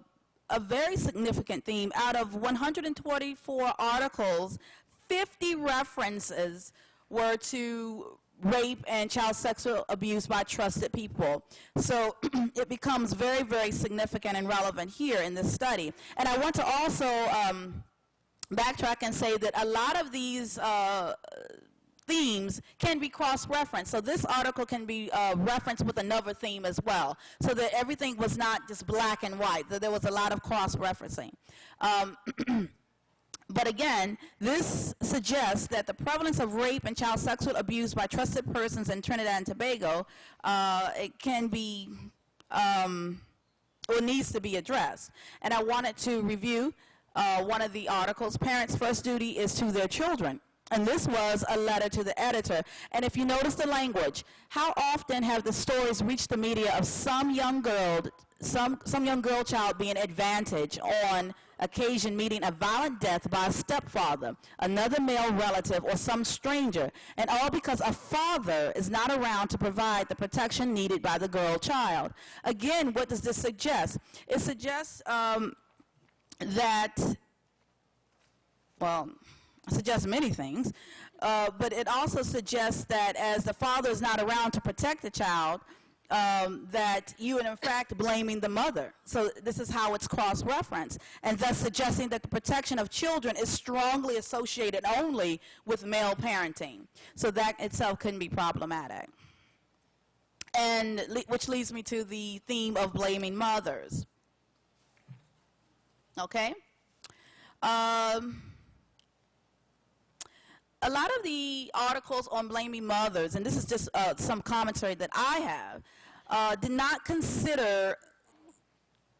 very significant theme. Out of 124 articles, 50 references were to rape and child sexual abuse by trusted people. So it becomes very, very significant and relevant here in this study. And I want to also backtrack and say that a lot of these themes can be cross-referenced. So this article can be referenced with another theme as well, so that everything was not just black and white, that there was a lot of cross-referencing. But again, this suggests that the prevalence of rape and child sexual abuse by trusted persons in Trinidad and Tobago, it can be, or needs to be addressed. And I wanted to review one of the articles. Parents' first duty is to their children. And this was a letter to the editor. And if you notice the language, how often have the stories reached the media of some young girl child being advantaged on occasion, meeting a violent death by a stepfather, another male relative, or some stranger, and all because a father is not around to provide the protection needed by the girl child. Again, what does this suggest? It suggests suggests many things, but it also suggests that as the father is not around to protect the child, that you are in fact blaming the mother. So this is how it's cross-referenced, and thus suggesting that the protection of children is strongly associated only with male parenting. So that itself can be problematic. And which leads me to the theme of blaming mothers. Okay? A lot of the articles on blaming mothers, and this is just some commentary that I have, did not consider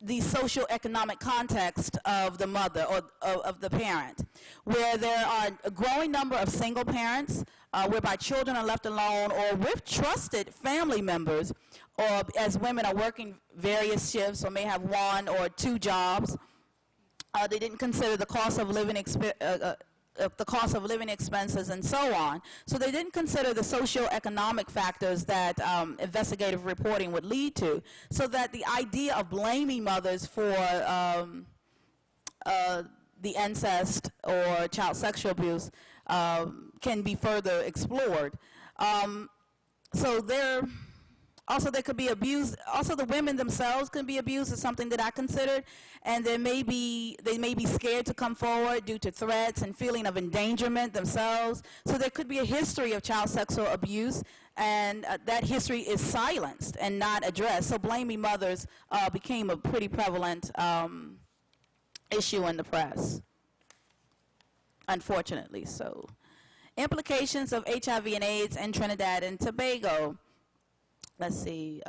the socioeconomic context of the mother or of the parent, where there are a growing number of single parents whereby children are left alone or with trusted family members, or as women are working various shifts or may have one or two jobs. They didn't consider the cost of living expenses and so on. So they didn't consider the socioeconomic factors that investigative reporting would lead to, so that the idea of blaming mothers for the incest or child sexual abuse can be further explored. So there could be abuse. Also, the women themselves can be abused is something that I considered, and they may be scared to come forward due to threats and feeling of endangerment themselves. So there could be a history of child sexual abuse, and that history is silenced and not addressed. So blaming mothers became a pretty prevalent issue in the press, unfortunately. So implications of HIV and AIDS in Trinidad and Tobago. let's see.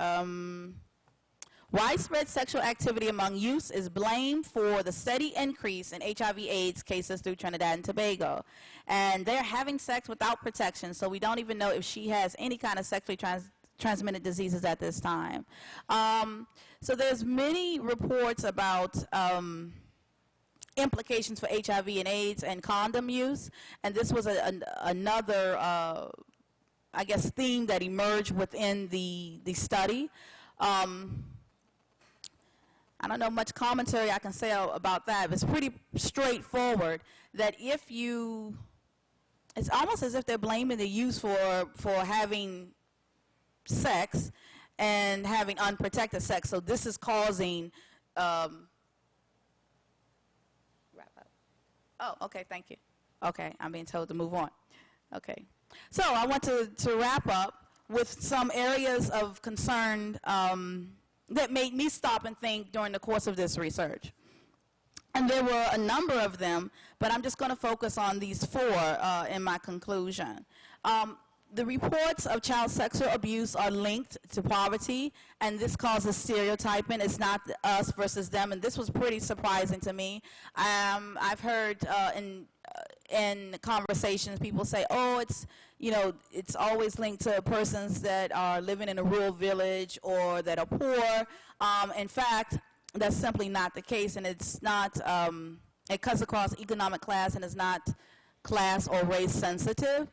Widespread sexual activity among youth is blamed for the steady increase in HIV/AIDS cases through Trinidad and Tobago. And they're having sex without protection, so we don't even know if she has any kind of sexually transmitted diseases at this time. So there's many reports about implications for HIV and AIDS and condom use, and this was another, I guess, theme that emerged within the study. I don't know much commentary I can say about that, but it's pretty straightforward that if you, it's almost as if they're blaming the youth for having sex and having unprotected sex. So this is causing, wrap up. Oh, okay, thank you. Okay, I'm being told to move on. Okay. So I want to wrap up with some areas of concern that made me stop and think during the course of this research. And there were a number of them, but I'm just going to focus on these 4 in my conclusion. The reports of child sexual abuse are linked to poverty, and this causes stereotyping. It's not us versus them, and this was pretty surprising to me. I've heard in conversations people say, oh, it's, you know, it's always linked to persons that are living in a rural village or that are poor. In fact, that's simply not the case, and it's not, it cuts across economic class and is not class or race sensitive.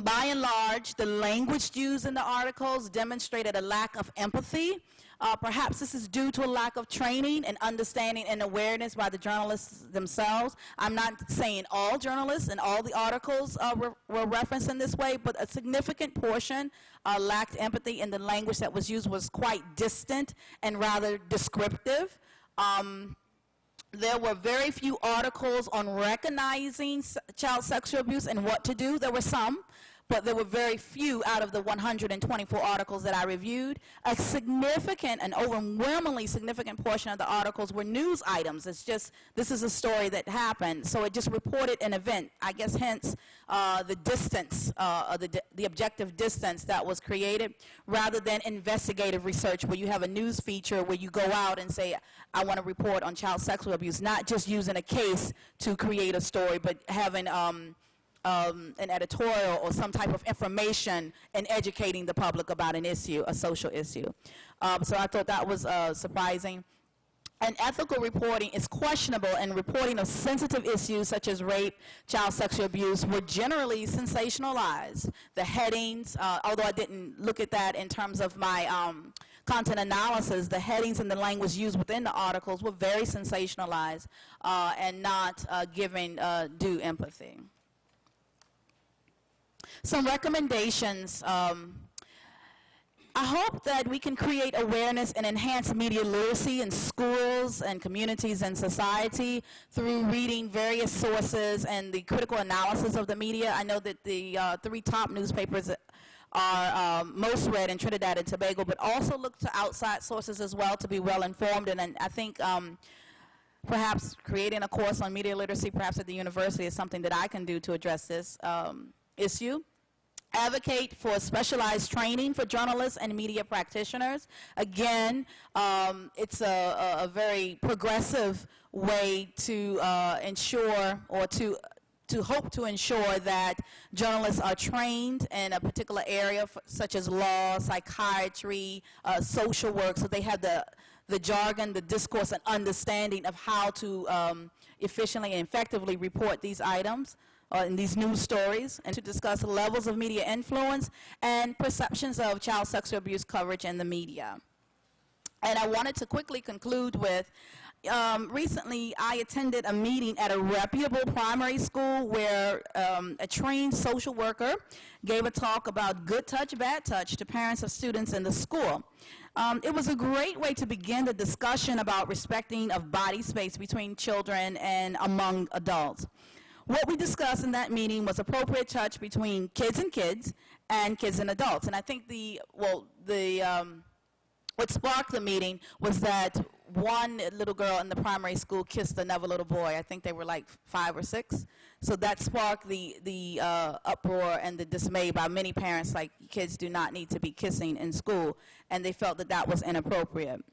By and large, the language used in the articles demonstrated a lack of empathy. Perhaps this is due to a lack of training and understanding and awareness by the journalists themselves. I'm not saying all journalists and all the articles were referenced in this way, but a significant portion lacked empathy, and the language that was used was quite distant and rather descriptive. There were very few articles on recognizing child sexual abuse and what to do. There were some, but there were very few out of the 124 articles that I reviewed. A significant, an overwhelmingly significant portion of the articles were news items. It's just, this is a story that happened, so it just reported an event. I guess hence the distance, the objective distance that was created, rather than investigative research where you have a news feature where you go out and say, I want to report on child sexual abuse, not just using a case to create a story, but having an editorial or some type of information and educating the public about an issue, a social issue. So I thought that was surprising. And ethical reporting is questionable, and reporting of sensitive issues such as rape, child sexual abuse were generally sensationalized. The headings, although I didn't look at that in terms of my content analysis, the headings and the language used within the articles were very sensationalized and not giving due empathy. Some recommendations. I hope that we can create awareness and enhance media literacy in schools and communities and society through reading various sources and the critical analysis of the media. I know that the 3 top newspapers are most read in Trinidad and Tobago, but also look to outside sources as well to be well informed. And I think perhaps creating a course on media literacy, perhaps at the university, is something that I can do to address this issue. Advocate for specialized training for journalists and media practitioners. Again, it's a very progressive way to ensure, or to hope to ensure that journalists are trained in a particular area, such as law, psychiatry, social work, so they have the jargon, the discourse, and understanding of how to efficiently and effectively report these items in these news stories, and to discuss levels of media influence and perceptions of child sexual abuse coverage in the media. And I wanted to quickly conclude with, recently I attended a meeting at a reputable primary school where a trained social worker gave a talk about good touch, bad touch to parents of students in the school. It was a great way to begin the discussion about respecting of body space between children and among adults. What we discussed in that meeting was appropriate touch between kids and kids and adults. And I think what sparked the meeting was that one little girl in the primary school kissed another little boy. I think they were like 5 or 6. So that sparked the uproar and the dismay by many parents, like kids do not need to be kissing in school, and they felt that that was inappropriate.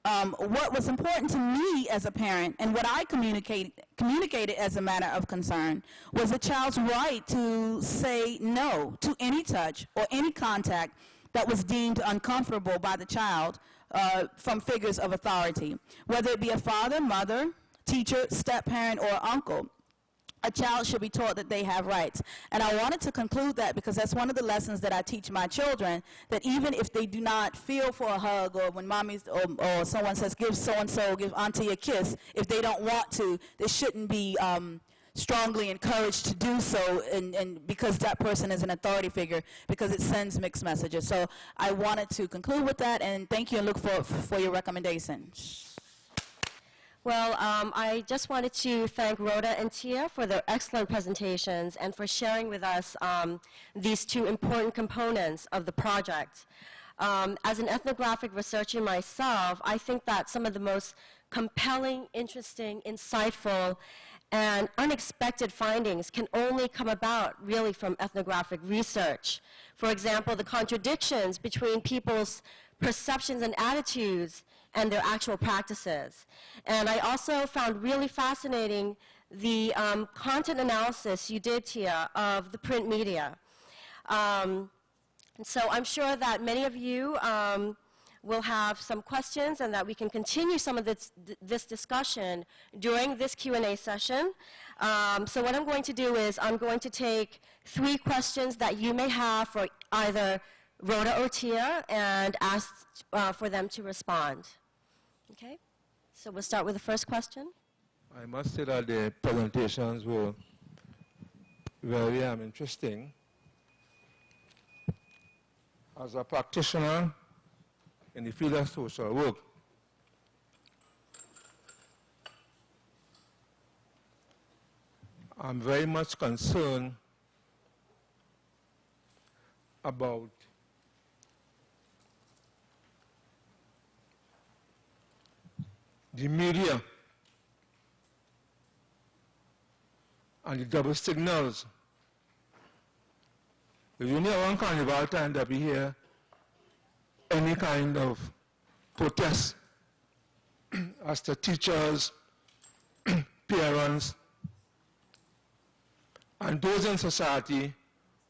What was important to me as a parent and what I communicated as a matter of concern was the child's right to say no to any touch or any contact that was deemed uncomfortable by the child from figures of authority, whether it be a father, mother, teacher, step-parent, or uncle. A child should be taught that they have rights. And I wanted to conclude that because that's one of the lessons that I teach my children, that even if they do not feel for a hug, or when mommy's or someone says, give so-and-so, give auntie a kiss, if they don't want to, they shouldn't be strongly encouraged to do so, and because that person is an authority figure, because it sends mixed messages. So I wanted to conclude with that, and thank you, and look for your recommendations.
Well, I just wanted to thank Rhoda and Tia for their excellent presentations and for sharing with us these two important components of the project. As an ethnographic researcher myself, I think that some of the most compelling, interesting, insightful, and unexpected findings can only come about really from ethnographic research. For example, the contradictions between people's perceptions and attitudes and their actual practices. And I also found really fascinating the content analysis you did, Tia, of the print media. And so I'm sure that many of you will have some questions and that we can continue some of this discussion during this Q&A session. So what I'm going to do is I'm going to take 3 questions that you may have for either Rhoda or Tia and ask for them to respond. Okay? So we'll start with the first question.
I must say that the presentations were very interesting. As a practitioner in the field of social work, I'm very much concerned about the media and the double signals. If you never one carnival time that we hear any kind of protest as the teachers, parents, and those in society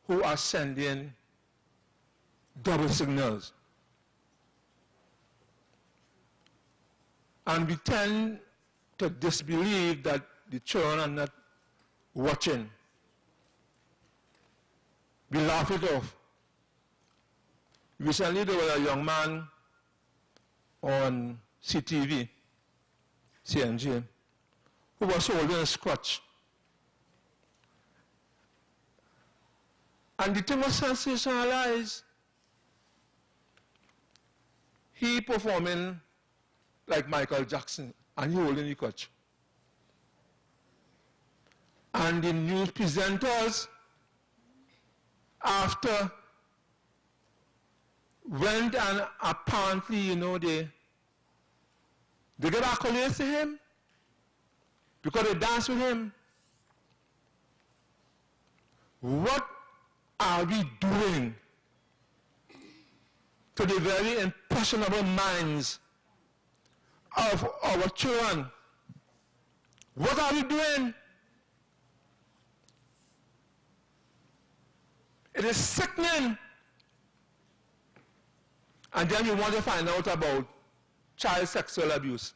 who are sending double signals. And we tend to disbelieve that the children are not watching. We laugh it off. Recently there was a young man on CTV, CNG, who was holding a scotch. And the thing was sensationalized. He performing like Michael Jackson, and he holding the scotch. And the news presenters, after, went and apparently, they gave accolades to him because they danced with him. What are we doing to the very impressionable minds of our children? What are we doing? It is sickening. And then you want to find out about child sexual abuse.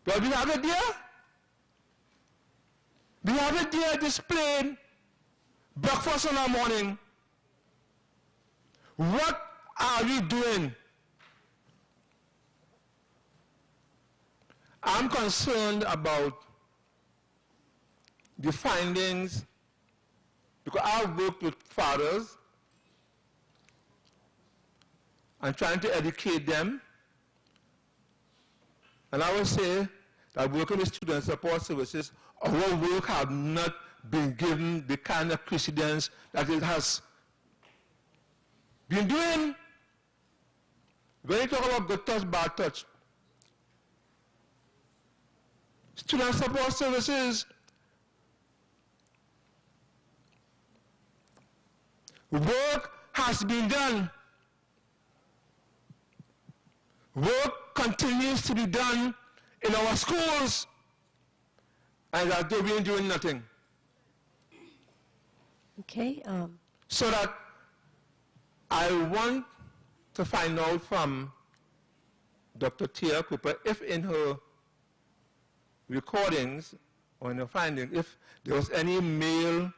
But we have it there. We have it there displayed. Breakfast in the morning. What are we doing? I'm concerned about the findings because I've worked with fathers and trying to educate them. And I would say that working with student support services, our work has not been given the kind of precedence that it has been doing. When you talk about good touch, bad touch, student support services, work has been done. Work continues to be done in our schools, and that they've been doing nothing.
Okay.
So that I want to find out from Dr. Tia Cooper if in her recordings or in her findings, if there was any male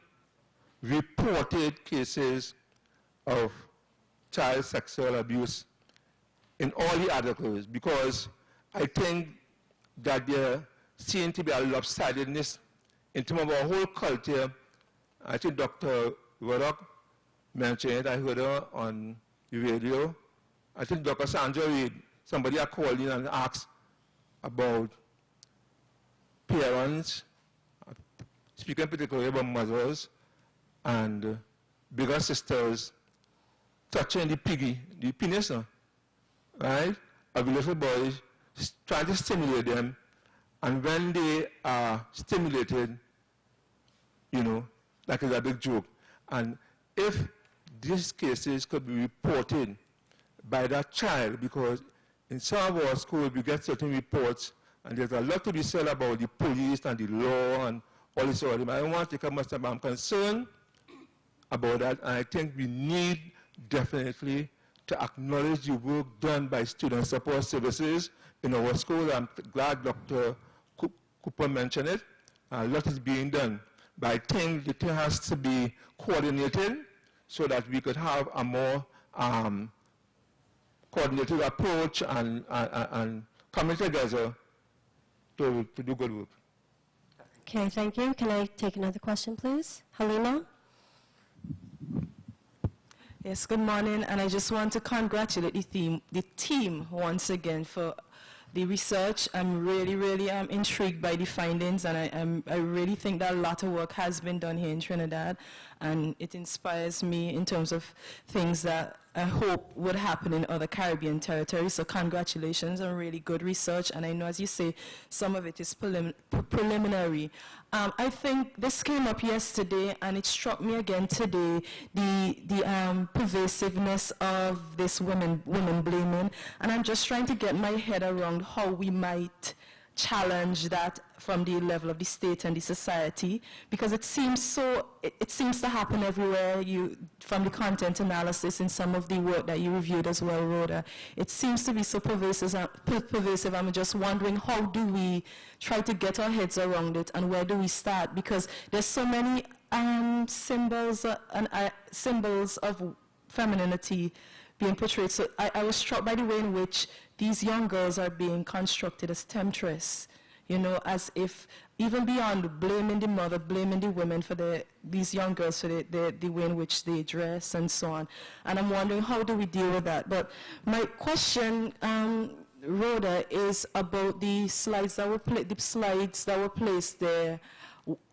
reported cases of child sexual abuse in all the articles, because I think that there seems to be a lopsidedness in terms of our whole culture. I think Dr. Reddock mentioned it. I heard her on the radio. I think Dr. Sandra Reid, somebody had called in and asked about parents, speaking particularly about mothers and bigger sisters touching the penis, right, of little boys, trying to stimulate them, and when they are stimulated, you know, that is a big joke. And if these cases could be reported by that child, because in some of our schools we get certain reports, and there's a lot to be said about the police and the law and all this sort of thing. I don't want to take up much time. I'm concerned about that, and I think we need definitely to acknowledge the work done by student support services in our school. I'm glad Dr. Cooper mentioned it. A lot is being done. But I think the thing has to be coordinated so that we could have a more coordinated approach and coming together to do good work.
Okay, thank you. Can I take another question, please? Halima?
Yes, good morning, and I just want to congratulate the team once again for the research. I'm really intrigued by the findings, and I really think that a lot of work has been done here in Trinidad, and it inspires me in terms of things that I hope would happen in other Caribbean territories. So congratulations on really good research, and I know, as you say, some of it is preliminary. I think this came up yesterday, and it struck me again today, the pervasiveness of this women blaming, and I'm just trying to get my head around how we might challenge that from the level of the state and the society, because it seems to happen everywhere. From the content analysis in some of the work that you reviewed as well, Rhoda, it seems to be so pervasive. I'm just wondering, how do we try to get our heads around it, and where do we start? Because there's so many symbols of femininity being portrayed. So I was struck by the way in which these young girls are being constructed as temptress, you know, as if even beyond blaming the mother, blaming the women for these young girls for the way in which they dress and so on. And I'm wondering, how do we deal with that? But my question, Rhoda, is about the slides that were placed there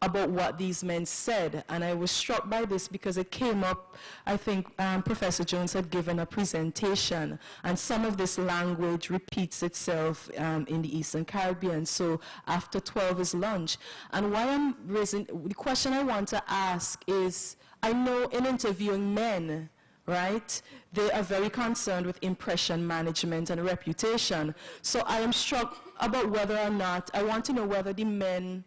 about what these men said. And I was struck by this because it came up, I think Professor Jones had given a presentation, and some of this language repeats itself in the Eastern Caribbean. So after 12 is lunch. And why I'm raising, the question I want to ask is, I know in interviewing men, right, they are very concerned with impression management and reputation. So I am struck about whether or not, I want to know whether the men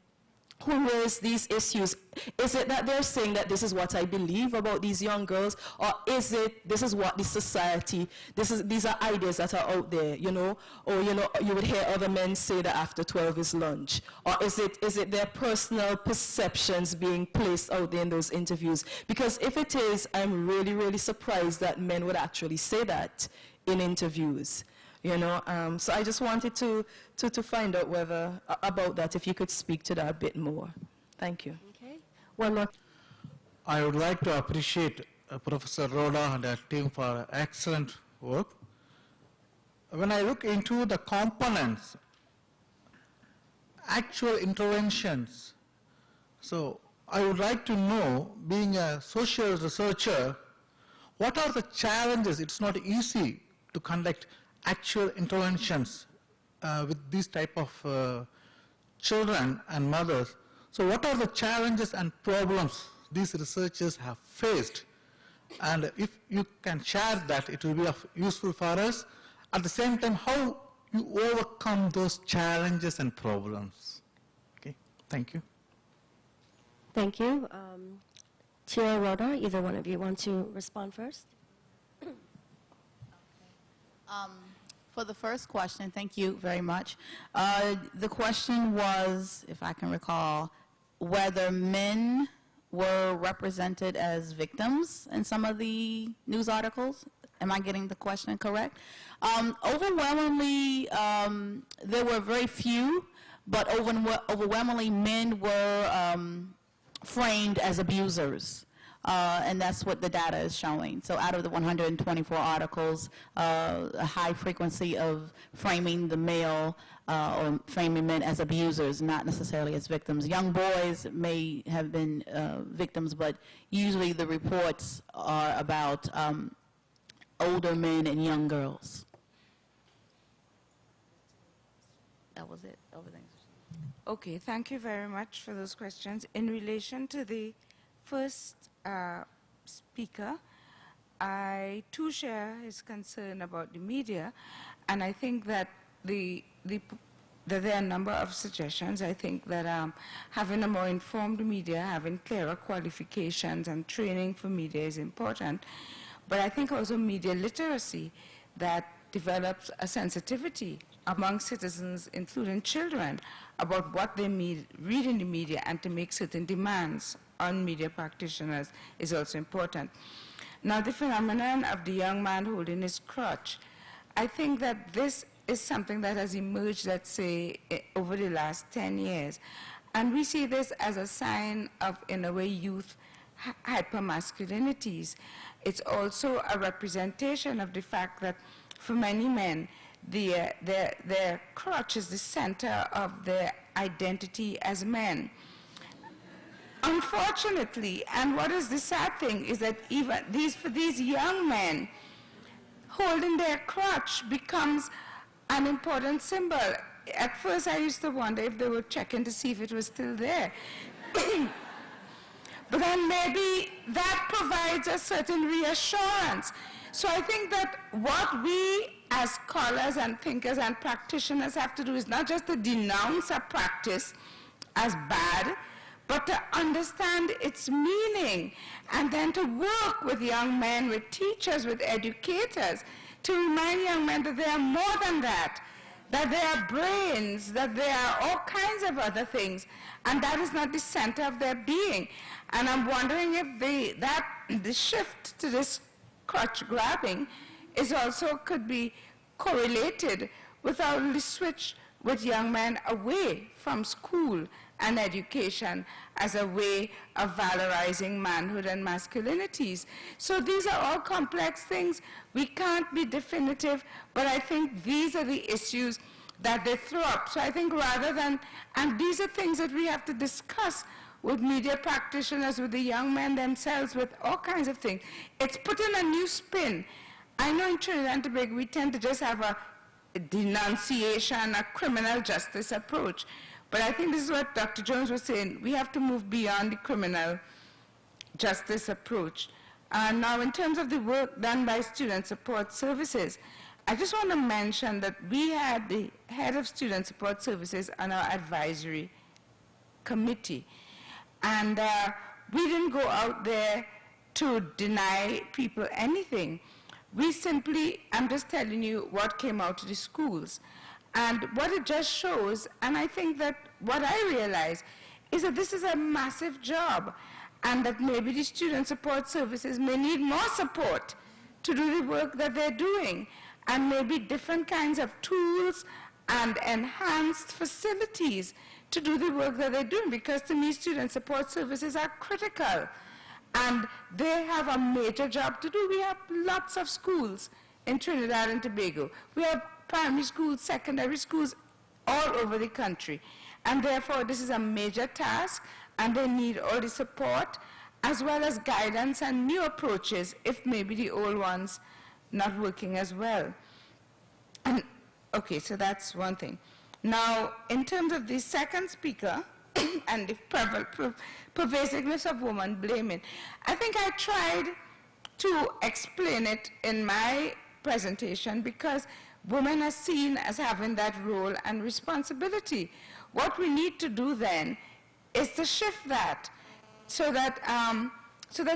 who raise these issues, is it that they're saying that this is what I believe about these young girls, or is it this is what the society, these are ideas that are out there, you know, or you know, you would hear other men say that after 12 is lunch, or is it their personal perceptions being placed out there in those interviews? Because if it is, I'm really surprised that men would actually say that in interviews. You know, so I just wanted to find out whether, about that, if you could speak to that a bit more. Thank you.
Okay. One more.
I would like to appreciate Professor Rhoda and her team for excellent work. When I look into the components, actual interventions, so I would like to know, being a social researcher, what are the challenges? It's not easy to conduct actual interventions with these type of children and mothers. So what are the challenges and problems these researchers have faced? And if you can share that, it will be useful for us. At the same time, how you overcome those challenges and problems. Okay, thank you.
Thank you. Piya, Rhoda, either one of you want to respond first?
For the first question, thank you very much. The question was, if I can recall, whether men were represented as victims in some of the news articles. Am I getting the question correct? Overwhelmingly, there were very few, but overwhelmingly men were framed as abusers. And that's what the data is showing. So out of the 124 articles, a high frequency of framing the male or framing men as abusers, not necessarily as victims. Young boys may have been victims, but usually the reports are about older men and young girls. That was it.
Okay, thank you very much for those questions. In relation to the first speaker, I too share his concern about the media, and I think that that there are a number of suggestions. I think that having a more informed media, having clearer qualifications and training for media is important, but I think also media literacy that develops a sensitivity among citizens, including children, about what they read in the media and to make certain demands on media practitioners is also important. Now, the phenomenon of the young man holding his crutch, I think that this is something that has emerged, let's say, over the last 10 years. And we see this as a sign of, in a way, youth hypermasculinities. It's also a representation of the fact that for many men, their crutch is the center of their identity as men. Unfortunately, and what is the sad thing is that even for these young men, holding their crutch becomes an important symbol. At first, I used to wonder if they were checking to see if it was still there. But then maybe that provides a certain reassurance. So I think that what we as scholars and thinkers and practitioners have to do is not just to denounce a practice as bad, but to understand its meaning, and then to work with young men, with teachers, with educators, to remind young men that they are more than that they are brains, that they are all kinds of other things, and that is not the center of their being. And I'm wondering if the shift to this crutch grabbing is also could be correlated with our switch with young men away from school and education as a way of valorizing manhood and masculinities. So these are all complex things. We can't be definitive, but I think these are the issues that they throw up. So I think rather than, and these are things that we have to discuss with media practitioners, with the young men themselves, with all kinds of things. It's putting a new spin. I know in Trinidad and Tobago we tend to just have a denunciation, a criminal justice approach. But I think this is what Dr. Jones was saying. We have to move beyond the criminal justice approach. Now, in terms of the work done by Student Support Services, I just want to mention that we had the head of Student Support Services on our advisory committee. And we didn't go out there to deny people anything. We simply, I'm just telling you what came out of the schools. And what it just shows, and I think that what I realize is that this is a massive job, and that maybe the Student Support Services may need more support to do the work that they're doing, and maybe different kinds of tools and enhanced facilities to do the work that they're doing, because to me, Student Support Services are critical, and they have a major job to do. We have lots of schools in Trinidad and Tobago. We have primary schools, secondary schools all over the country. And therefore, this is a major task, and they need all the support, as well as guidance and new approaches, if maybe the old ones not working as well. And, okay, so that's one thing. Now, in terms of the second speaker and the pervasiveness of woman blaming, I think I tried to explain it in my presentation because women are seen as having that role and responsibility. What we need to do then is to shift that so that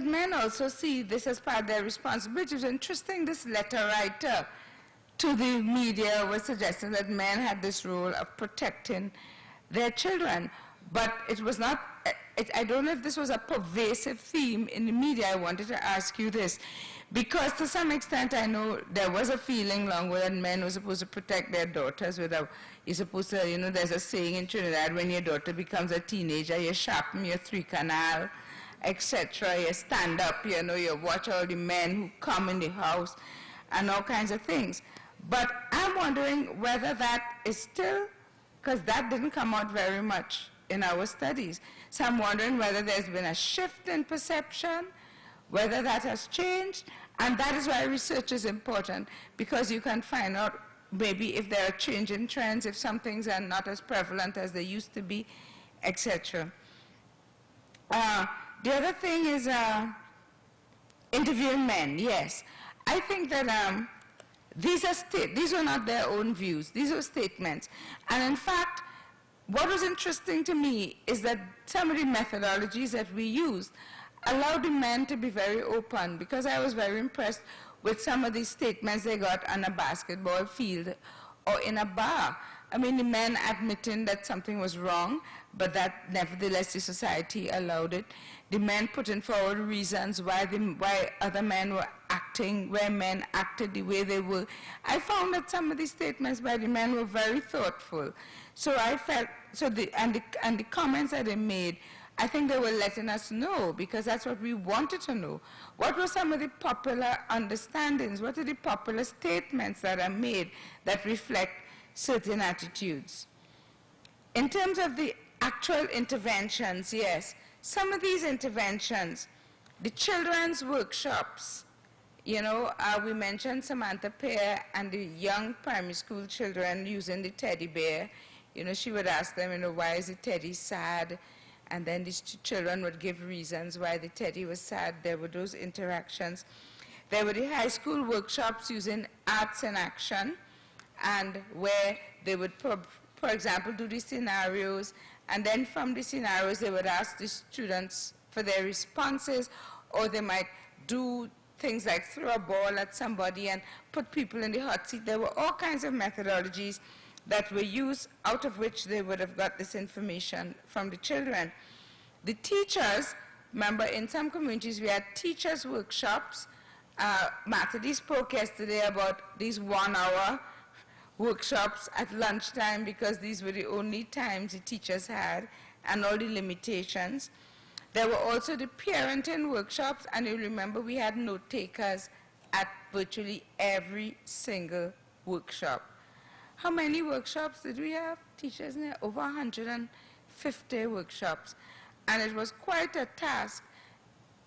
men also see this as part of their responsibility. It's interesting, this letter writer to the media was suggesting that men had this role of protecting their children, but it was not, I don't know if this was a pervasive theme in the media. I wanted to ask you this, because to some extent I know there was a feeling long that men were supposed to protect their daughters without, you're supposed to, you know, there's a saying in Trinidad, when your daughter becomes a teenager, you sharpen your 3-canal, etc. You stand up, you know, you watch all the men who come in the house and all kinds of things. But I'm wondering whether that is still, because that didn't come out very much in our studies. So I'm wondering whether there's been a shift in perception, whether that has changed, and that is why research is important, because you can find out maybe if there are changing trends, if some things are not as prevalent as they used to be, etc. The other thing is interviewing men, yes. I think that these were not their own views, these were statements. And in fact, what was interesting to me is that some of the methodologies that we used allowed the men to be very open, because I was very impressed with some of these statements they got on a basketball field or in a bar. I mean, the men admitting that something was wrong, but that nevertheless the society allowed it. The men putting forward reasons why other men were acting, where men acted the way they were. I found that some of these statements by the men were very thoughtful. So I felt, and the comments that they made, I think they were letting us know, because that's what we wanted to know. What were some of the popular understandings? What are the popular statements that are made that reflect certain attitudes? In terms of the actual interventions, yes, some of these interventions, the children's workshops, you know, we mentioned Samantha Piya and the young primary school children using the teddy bear. You know, she would ask them, you know, why is the teddy sad? And then these children would give reasons why the teddy was sad. There were those interactions. There were the high school workshops using arts in action, and where they would, for example, do these scenarios, and then from the scenarios they would ask the students for their responses, or they might do things like throw a ball at somebody and put people in the hot seat. There were all kinds of methodologies that were used, out of which they would have got this information from the children. The teachers, remember in some communities we had teachers' workshops. Matadi spoke yesterday about these 1-hour workshops at lunchtime, because these were the only times the teachers had, and all the limitations. There were also the parenting workshops, and you remember we had note takers at virtually every single workshop. How many workshops did we have? Teachers, over 150 workshops. And it was quite a task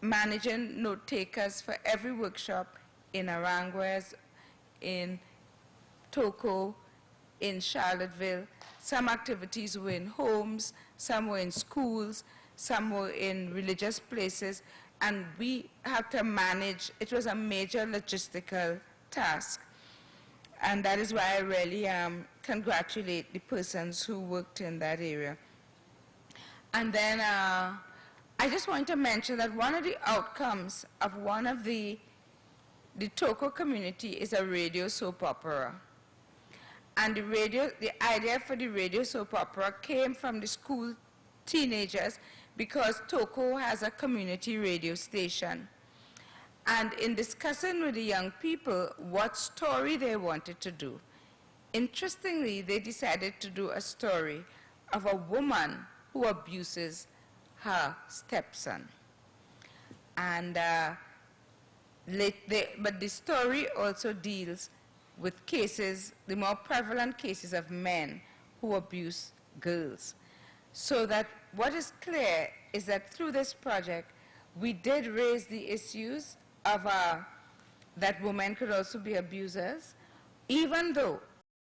managing note takers for every workshop in Aranguez, in Toco, in Charlottesville. Some activities were in homes, some were in schools, some were in religious places, and we had to manage. It was a major logistical task. And that is why I really congratulate the persons who worked in that area. And then I just want to mention that one of the outcomes of one of the Toco community is a radio soap opera. And the idea for the radio soap opera came from the school teenagers, because Toco has a community radio station. And in discussing with the young people what story they wanted to do, interestingly, they decided to do a story of a woman who abuses her stepson. And but the story also deals with cases, the more prevalent cases of men who abuse girls. So that what is clear is that through this project, we did raise the issues of that women could also be abusers, even though